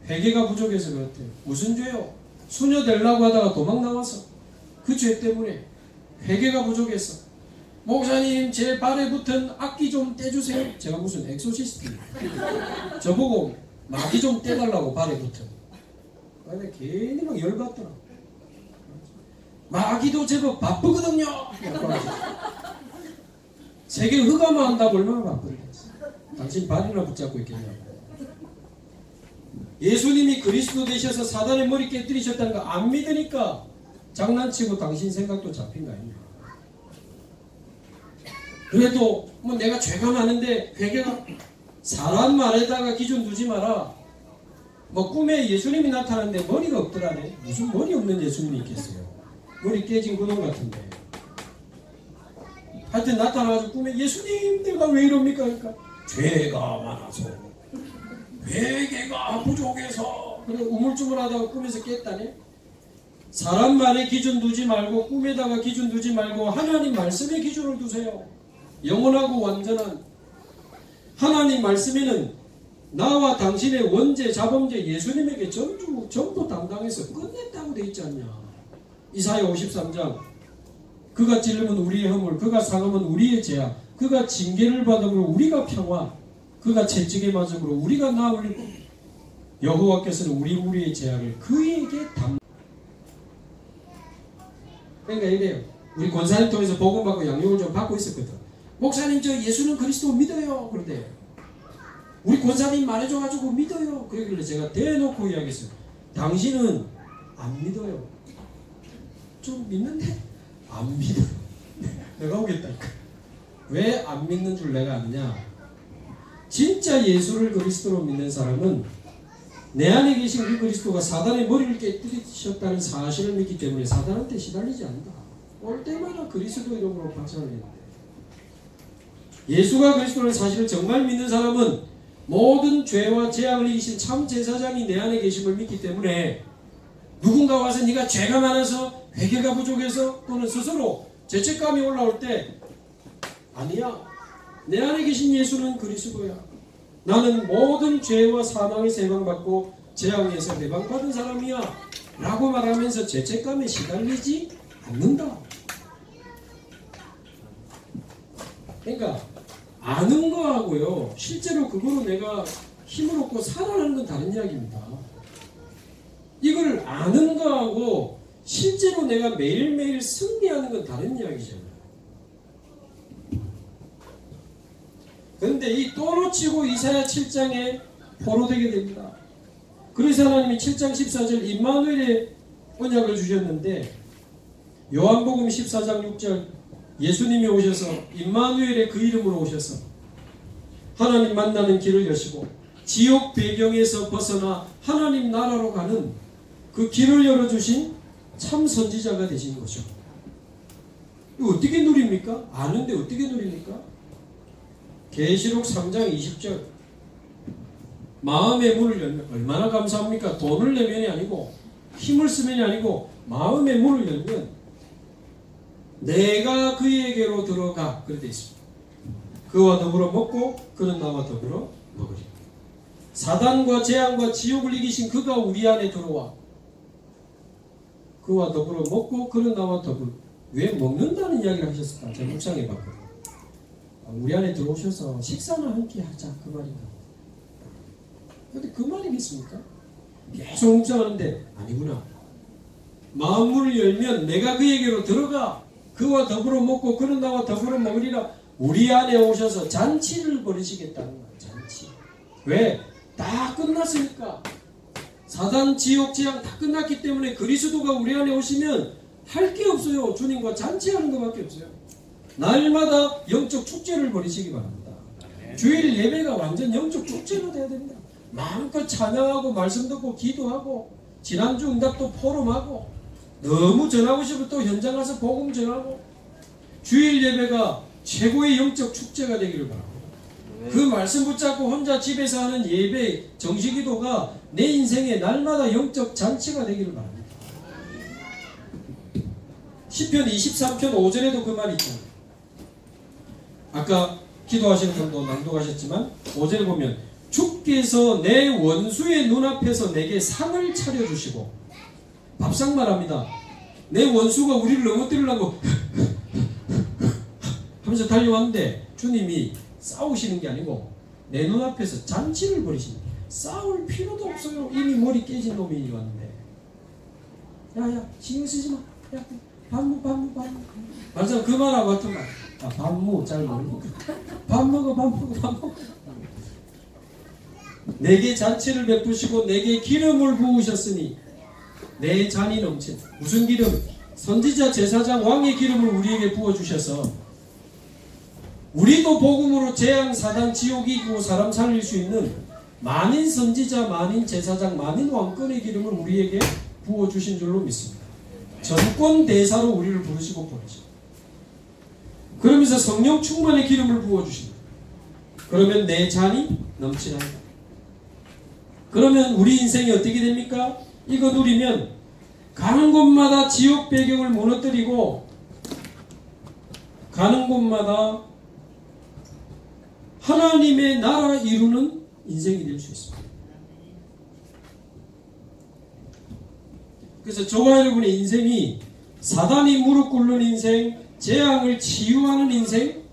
회개가 부족해서 그렇대. 무슨 죄요? 수녀 되려고 하다가 도망 나와서 그 죄 때문에 회개가 부족해서 목사님 제 발에 붙은 악기 좀 떼주세요. 제가 무슨 엑소시스트입니까? 저보고 마귀 좀 떼달라고 발에 붙은. 근데 괜히 막 열받더라. 마귀도 제법 바쁘거든요. 세계 흑암화 한다고 얼마나 바쁜데. 당신 발이나 붙잡고 있겠냐고. 예수님이 그리스도 되셔서 사단의 머리 깨뜨리셨다는 거 안 믿으니까 장난치고 당신 생각도 잡힌 거 아닙니까? 그래도 뭐 내가 죄가 많은데 회개가 사람 말에다가 기준 두지 마라. 뭐 꿈에 예수님이 나타났는데 머리가 없더라네. 무슨 머리 없는 예수님이 있겠어요. 머리 깨진 그놈 같은데. 하여튼 나타나가지고 꿈에 예수님 내가 왜 이럽니까? 그러니까 죄가 많아서 회개가 부족해서 그래 우물쭈물하다가 꿈에서 깼다네. 사람 말에 기준 두지 말고 꿈에다가 기준 두지 말고 하나님 말씀에 기준을 두세요. 영원하고 완전한 하나님 말씀에는 나와 당신의 원죄 자범죄 예수님에게 전부 담당해서 끝냈다고 돼 있지 않냐. 이사야 53장 그가 찔르면 우리의 허물, 그가 상하면 우리의 죄악, 그가 징계를 받음으로 우리가 평화, 그가 채찍에 맞음으로 우리가 나으리고 여호와께서는 우리의 죄악을 그에게 담. 그러니까 이래요. 우리 권사님 통해서 복음 받고 양육을 좀 받고 있었거든. 목사님 저 예수는 그리스도 믿어요. 그런데 우리 권사님 말해줘가지고 믿어요. 그러길래 제가 대놓고 이야기했어요. 당신은 안 믿어요. 좀 믿는데 안 믿어. 내가 오겠다니까. 왜 안 믿는 줄 내가 아느냐. 진짜 예수를 그리스도로 믿는 사람은 내 안에 계신 그 그리스도가 사단의 머리를 깨뜨리셨다는 사실을 믿기 때문에 사단한테 시달리지 않는다. 올 때마다 그리스도 이름으로 박살을 내는데, 예수가 그리스도라는 사실을 정말 믿는 사람은 모든 죄와 재앙을 이기신 참 제사장이 내 안에 계심을 믿기 때문에 누군가 와서 네가 죄가 많아서 회개가 부족해서 또는 스스로 죄책감이 올라올 때 아니야, 내 안에 계신 예수는 그리스도야. 나는 모든 죄와 사망에서 해방받고 재앙에서 해방받은 사람이야 라고 말하면서 죄책감에 시달리지 않는다. 그러니까 아는 거하고요, 실제로 그거로 내가 힘을 얻고 살아나는 건 다른 이야기입니다. 이걸 아는 거하고 실제로 내가 매일매일 승리하는 건 다른 이야기잖아요. 그런데 이 또 놓치고 이사야 7장에 포로되게 됩니다. 그래서 하나님이 7장 14절 임마누엘의 언약을 주셨는데, 요한복음 14장 6절 예수님이 오셔서 임마누엘의 그 이름으로 오셔서 하나님 만나는 길을 여시고 지옥 배경에서 벗어나 하나님 나라로 가는 그 길을 열어주신 참 선지자가 되신 거죠. 이거 어떻게 누립니까? 아는데 어떻게 누립니까? 계시록 3장 20절 마음의 문을 열면 얼마나 감사합니까? 돈을 내면이 아니고 힘을 쓰면이 아니고 마음의 문을 열면 내가 그에게로 들어가 그렇게 되어 있습니다. 그와 더불어 먹고 그는 나와 더불어 먹으리. 사단과 재앙과 지옥을 이기신 그가 우리 안에 들어와 그와 더불어 먹고 그는 나와 더불어. 왜 먹는다는 이야기를 하셨을까? 제가 묵상해 봤거든요. 우리 안에 들어오셔서 식사나 함께 하자 그 말인가. 그런데 그 말이겠습니까? 계속 묵상하는데 아니구나. 마음문을 열면 내가 그에게로 들어가 그와 더불어 먹고 그는 나와 더불어 먹으리라. 우리 안에 오셔서 잔치를 벌이시겠다는 거예요. 잔치. 왜? 다 끝났으니까. 사단, 지옥, 재앙 다 끝났기 때문에 그리스도가 우리 안에 오시면 할 게 없어요. 주님과 잔치하는 것밖에 없어요. 날마다 영적 축제를 벌이시기 바랍니다. 주일 예배가 완전 영적 축제로 돼야 됩니다. 마음껏 찬양하고 말씀 듣고 기도하고 지난주 응답도 포럼하고 너무 전하고 싶으면 또 현장 가서 복음 전하고 주일 예배가 최고의 영적 축제가 되기를 바랍니다. 그 말씀 붙잡고 혼자 집에서 하는 예배 정식기도가 내 인생에 날마다 영적 잔치가 되기를 바랍니다. 시편 23편 5절에도 그 말이 있잖아요. 아까 기도하시는 분도 낭독하셨지만 5절 보면 주께서 내 원수의 눈앞에서 내게 상을 차려주시고, 밥상 말합니다. 내 원수가 우리를 넘어뜨리려고 하면서 달려왔는데 주님이 싸우시는 게 아니고 내 눈앞에서 잔치를 벌이십니다. 싸울 필요도 없어요. 이미 머리 깨진 놈이 왔는데 야야 신경 쓰지 마. 야 반무 맞아 그 말하고 같은 말. 아 반무 잘 모르니까 밥 먹어. 내게 잔치를 베푸시고 내게 기름을 부으셨으니 내 잔이 넘친. 무슨 기름? 선지자 제사장 왕의 기름을 우리에게 부어주셔서 우리도 복음으로 재앙 사단 지옥이 이기고 사람 살릴 수 있는 만인 선지자 만인 제사장 만인 왕권의 기름을 우리에게 부어주신 줄로 믿습니다. 전권 대사로 우리를 부르시고 보내십니다. 그러면서 성령 충만의 기름을 부어주십니다. 그러면 내 잔이 넘치나이다. 그러면 우리 인생이 어떻게 됩니까? 이거 누리면 가는 곳마다 지옥 배경을 무너뜨리고 가는 곳마다 하나님의 나라 이루는 인생이 될 수 있습니다. 그래서 저와 여러분의 인생이 사단이 무릎 꿇는 인생, 재앙을 치유하는 인생,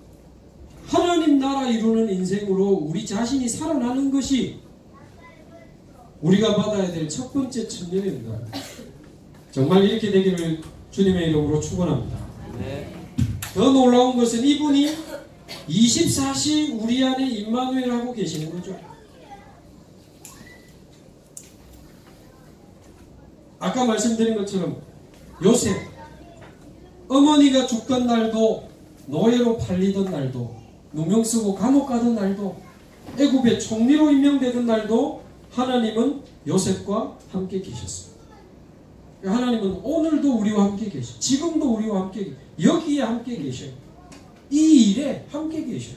하나님 나라 이루는 인생으로 우리 자신이 살아나는 것이 우리가 받아야 될 첫 번째 천년입니다. 정말 이렇게 되기를 주님의 이름으로 축원합니다. 더 놀라운 것은 이분이 24시 우리 안에 임마누엘 하고 계시는 거죠. 아까 말씀드린 것처럼 요셉, 어머니가 죽던 날도, 노예로 팔리던 날도, 누명 쓰고 감옥 가던 날도, 애굽의 총리로 임명되던 날도 하나님은 요셉과 함께 계셨어요. 하나님은 오늘도 우리와 함께 계셔요. 지금도 우리와 함께 계셔요. 여기에 함께 계셔요. 이 일에 함께 계셔요.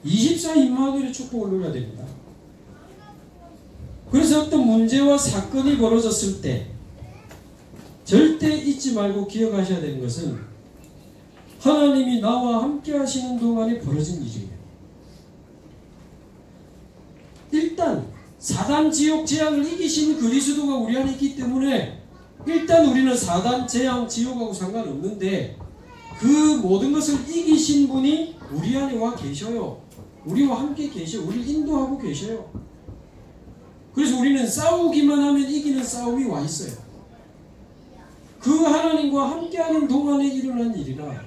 24 임마누엘의 축복을 누려야 됩니다. 그래서 어떤 문제와 사건이 벌어졌을 때 절대 잊지 말고 기억하셔야 되는 것은 하나님이 나와 함께 하시는 동안에 벌어진 일이에요. 일단 사단, 지옥, 재앙을 이기신 그리스도가 우리 안에 있기 때문에 일단 우리는 사단, 재앙, 지옥하고 상관없는데 그 모든 것을 이기신 분이 우리 안에 와 계셔요. 우리와 함께 계셔요. 우리를 인도하고 계셔요. 그래서 우리는 싸우기만 하면 이기는 싸움이 와 있어요. 그 하나님과 함께하는 동안에 일어난 일이라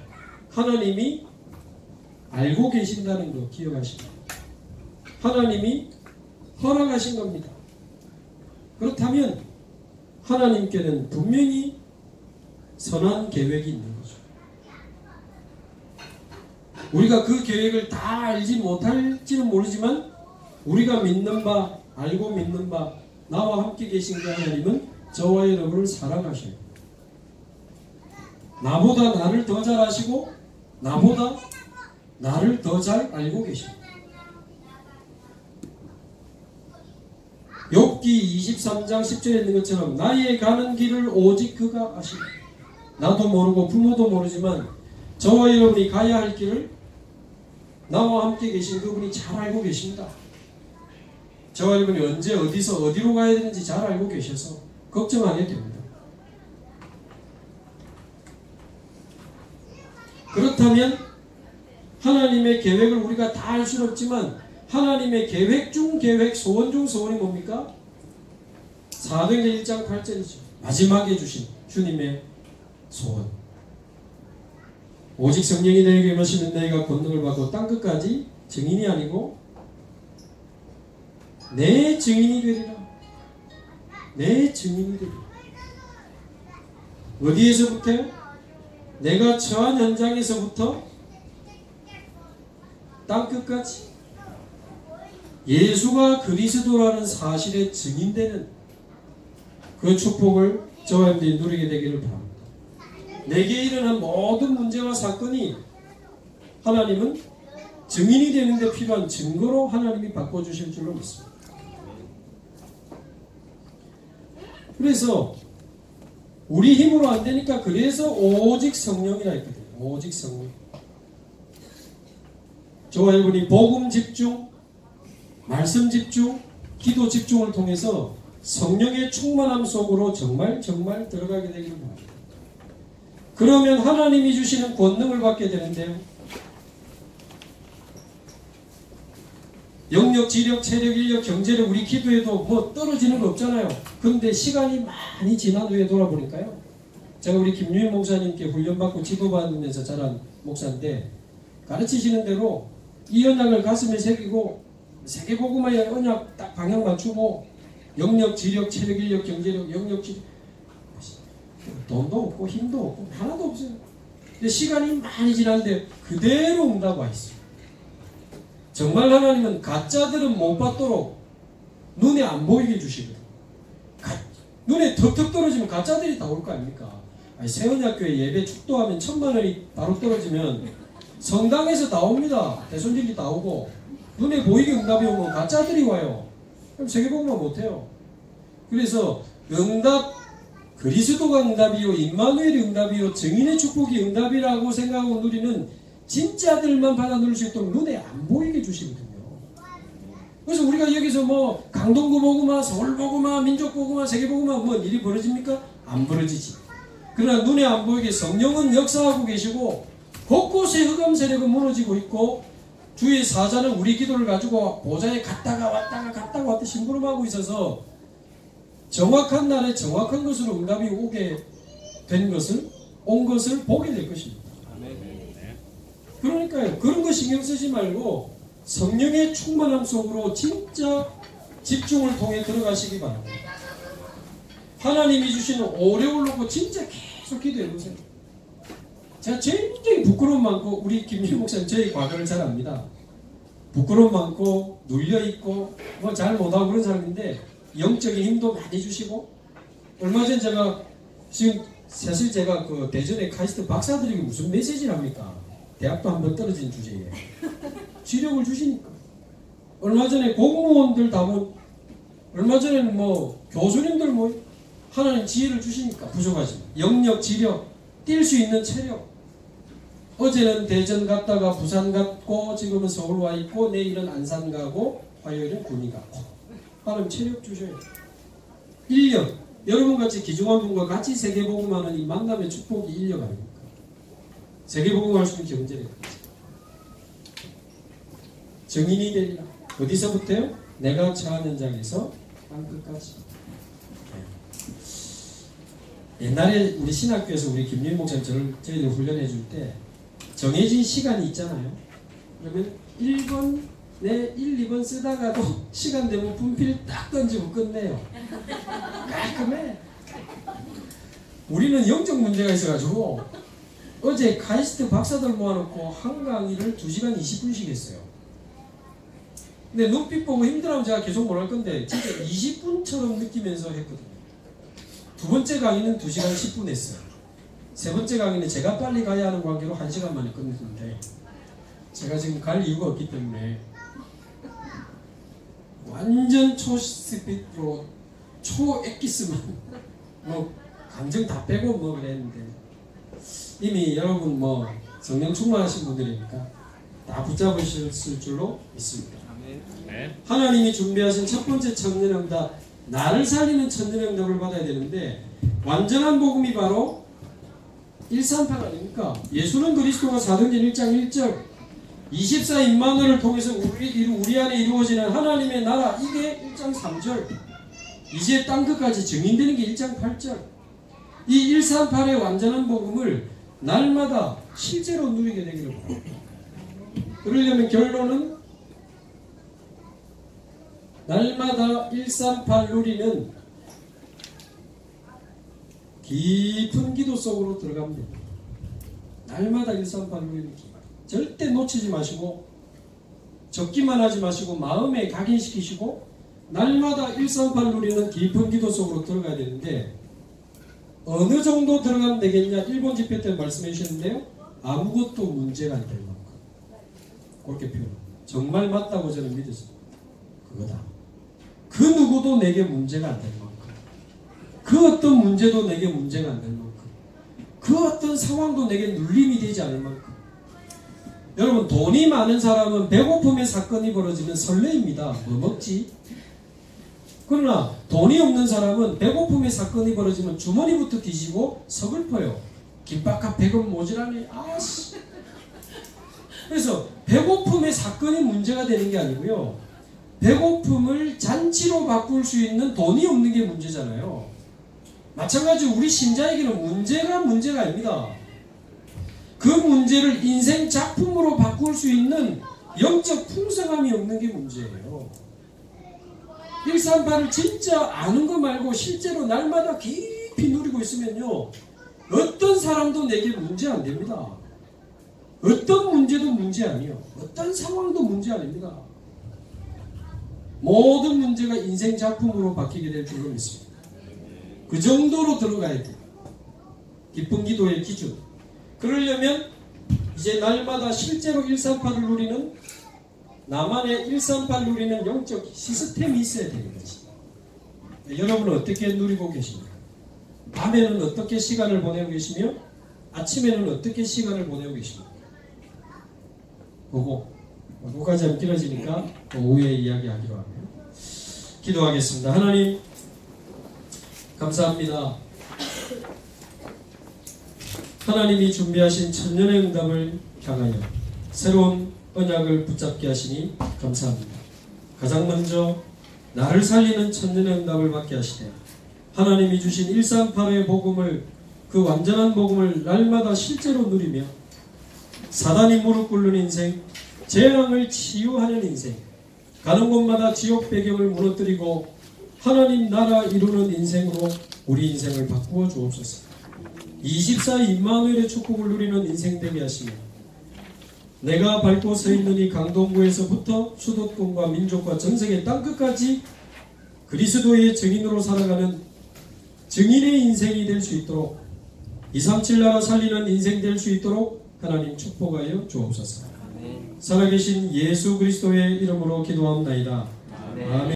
하나님이 알고 계신다는 거 기억하십시오. 하나님이 허락하신 겁니다. 그렇다면 하나님께는 분명히 선한 계획이 있는 거죠. 우리가 그 계획을 다 알지 못할지는 모르지만 우리가 믿는 바, 알고 믿는 바, 나와 함께 계신 그 하나님은 저와 여러분을 사랑하셔요. 나보다 나를 더 잘 아시고 나보다 나를 더 잘 알고 계십니다. 욥기 23장 10절에 있는 것처럼 나의 가는 길을 오직 그가 아시고 나도 모르고 부모도 모르지만 저와 여러분이 가야 할 길을 나와 함께 계신 그분이 잘 알고 계십니다. 저와 여러분이 언제 어디서 어디로 가야 되는지 잘 알고 계셔서 걱정 안 해도 됩니다. 그렇다면 하나님의 계획을 우리가 다 알 수는 없지만 하나님의 계획 중 계획, 소원 중 소원이 뭡니까? 사도행전 1장 8절이죠. 마지막에 주신 주님의 소원. 오직 성령이 너에게 임하시면 너희가 권능을 받고 땅끝까지 증인이 아니고 내 증인이 되리라. 내 증인이 되리라. 어디에서부터요? 내가 처한 현장에서부터 땅끝까지 예수가 그리스도라는 사실에 증인되는 그 축복을 저와 여러분들이 누리게 되기를 바랍니다. 내게 일어난 모든 문제와 사건이 하나님은 증인이 되는 데 필요한 증거로 하나님이 바꿔주실 줄로 믿습니다. 그래서 우리 힘으로 안 되니까 그래서 오직 성령이라 했거든요. 오직 성령. 저와 여러분이 복음 집중, 말씀 집중, 기도 집중을 통해서 성령의 충만함 속으로 정말 들어가게 되기를 바랍니다. 그러면 하나님이 주시는 권능을 받게 되는데요. 영역, 지력, 체력, 인력, 경제력 우리 기도에도 뭐 떨어지는 거 없잖아요. 그런데 시간이 많이 지난 후에 돌아보니까요. 제가 우리 김유인 목사님께 훈련받고 지도받으면서 자란 목사인데 가르치시는 대로 이 언약을 가슴에 새기고 세계복음화의 언약 딱 방향 맞추고 영역, 지력, 체력, 인력, 경제력, 영역, 지력 돈도 없고 힘도 없고 하나도 없어요. 근데 시간이 많이 지났는데 그대로 응답 와 있어요. 정말 하나님은 가짜들은 못 받도록 눈에 안 보이게 해주시거든요. 눈에 턱턱 떨어지면 가짜들이 다 올 거 아닙니까? 아니, 세원학교에 예배 축도하면 1000만원이 바로 떨어지면 성당에서 다 옵니다. 대손질이 다 오고 눈에 보이게 응답이 오면 가짜들이 와요. 그럼 세계복음화 못해요. 그래서 응답, 그리스도가 응답이요, 임마누엘이 응답이요, 증인의 축복이 응답이라고 생각하고 누리는 진짜들만 받아 누릴 수 있도록 눈에 안 보이게 주시거든요. 그래서 우리가 여기서 뭐 강동구 복음화, 서울 복음화, 민족 복음화, 세계 복음화 뭐 일이 벌어집니까? 안 벌어지지. 그러나 눈에 안 보이게 성령은 역사하고 계시고 곳곳에 흑암 세력은 무너지고 있고 주의 사자는 우리 기도를 가지고 보좌에 갔다가 왔다 심부름하고 있어서 정확한 날에 정확한 것으로 응답이 오게 된 것을 온 것을 보게 될 것입니다. 그러니까요. 그런 거 신경 쓰지 말고 성령의 충만함 속으로 진짜 집중을 통해 들어가시기 바랍니다. 하나님이 주시는 오래올 놓고 진짜 계속 기도해 보세요. 제가 굉장히 부끄러움 많고 우리 김민희 목사님 저희 과거를 잘 압니다. 부끄러움 많고 눌려있고 뭐 잘 못하고 그런 사람인데 영적인 힘도 많이 주시고 얼마 전 제가 지금 사실 제가 그 대전에 카이스트 박사들에게 무슨 메시지를 합니까? 대학도 한번 떨어진 주제에 지력을 주시니까 얼마 전에 공무원들 다 뭐 얼마 전에는 뭐 교수님들 뭐 하나님 지혜를 주시니까 부족하지만 영역 지력 뛸 수 있는 체력 어제는 대전 갔다가 부산 갔고 지금은 서울 와 있고 내일은 안산 가고 화요일은 군위 가고 하나님 체력 주셔요. 1년 여러분같이 기중한 분과 같이 세계복음하는 이 만남의 축복이 1년 아닙니까? 세계복음할 수 있는 경제를 정인이 되리라. 어디서부터요? 내가 처한 현장에서 땅끝까지. 옛날에 우리 신학교에서 우리 김윤 목사님 저희들 훈련해 줄 때 정해진 시간이 있잖아요. 그러면 1번, 1, 2번 쓰다가도 시간 되면 분필 딱 던지고 끝내요. 깔끔해. 우리는 영적 문제가 있어가지고 어제 카이스트 박사들 모아놓고 한 강의를 2시간 20분씩 했어요. 근데 눈빛 보고 힘들어하면 제가 계속 뭘 할 건데 진짜 20분처럼 느끼면서 했거든요. 두 번째 강의는 2시간 10분 했어요. 세 번째 강의는 제가 빨리 가야 하는 관계로 1시간 만에 끝냈는데 제가 지금 갈 이유가 없기 때문에 완전 초스피드로 초엑기스만 뭐 감정 다 빼고 뭐 그랬는데 이미 여러분 뭐 성령 충만하신 분들이니까 다 붙잡으셨을 줄로 믿습니다. 하나님이 준비하신 첫 번째 천년응답 나를 살리는 천년응답을 받아야 되는데 완전한 복음이 바로 138 아닙니까? 예수는 그리스도가 사도행전 1장 1절 24 임마누엘을 통해서 우리 안에 이루어지는 하나님의 나라 이게 1장 3절 이제 땅끝까지 증인되는 게 1장 8절 이 138의 완전한 복음을 날마다 실제로 누리게 되기를 바랍니다. 그러려면 결론은 날마다 138 누리는 깊은 기도 속으로 들어가면 됩니다. 날마다 138 누리는 기도. 절대 놓치지 마시고 적기만 하지 마시고 마음에 각인시키시고 날마다 138 누리는 깊은 기도 속으로 들어가야 되는데 어느 정도 들어가면 되겠냐? 일본 집회 때 말씀해 주셨는데요. 아무것도 문제가 안 될 만큼 그렇게 표현합니다. 정말 맞다고 저는 믿었습니다. 그거다. 그 누구도 내게 문제가 안 될 만큼 그 어떤 문제도 내게 문제가 안 될 만큼 그 어떤 상황도 내게 눌림이 되지 않을 만큼 여러분 돈이 많은 사람은 배고픔의 사건이 벌어지면 설레입니다. 뭐 먹지? 그러나 돈이 없는 사람은 배고픔의 사건이 벌어지면 주머니부터 뒤지고 서글퍼요. 김밥값 100원 모자라네. 아씨. 그래서 배고픔의 사건이 문제가 되는 게 아니고요. 배고픔을 잔치로 바꿀 수 있는 돈이 없는 게 문제잖아요. 마찬가지로 우리 신자에게는 문제가 아닙니다. 그 문제를 인생 작품으로 바꿀 수 있는 영적 풍성함이 없는 게 문제예요. 138을 진짜 아는 거 말고 실제로 날마다 깊이 누리고 있으면요. 어떤 사람도 내게 문제 안 됩니다. 어떤 문제도 문제 아니에요. 어떤 상황도 문제 아닙니다. 모든 문제가 인생 작품으로 바뀌게 될 줄로 믿습니다. 그 정도로 들어가야 돼요. 기쁜 기도의 기준. 그러려면 이제 날마다 실제로 138을 누리는 나만의 138 누리는 영적 시스템이 있어야 되는 거지. 여러분은 어떻게 누리고 계십니까? 밤에는 어떻게 시간을 보내고 계시며 아침에는 어떻게 시간을 보내고 계십니까? 그거까지 하면 길어지니까 오후에 이야기하기로 하고요. 기도하겠습니다. 하나님 감사합니다. 하나님이 준비하신 천년의 응답을 향하여 새로운 언약을 붙잡게 하시니 감사합니다. 가장 먼저 나를 살리는 천년의 응답을 받게 하시되 하나님이 주신 일상팔의 복음을, 그 완전한 복음을 날마다 실제로 누리며 사단이 무릎 꿇는 인생, 재앙을 치유하는 인생, 가는 곳마다 지옥 배경을 무너뜨리고 하나님 나라 이루는 인생으로 우리 인생을 바꾸어 주옵소서. 24 임마누엘의 축복을 누리는 인생 되게 하시며 내가 밟고 서 있는 이 강동구에서부터 수도권과 민족과 전 세계 땅끝까지 그리스도의 증인으로 살아가는 증인의 인생이 될 수 있도록 237 나라 살리는 인생 될 수 있도록 하나님 축복하여 주옵소서. 살아계신 예수 그리스도의 이름으로 기도합나이다. 아멘.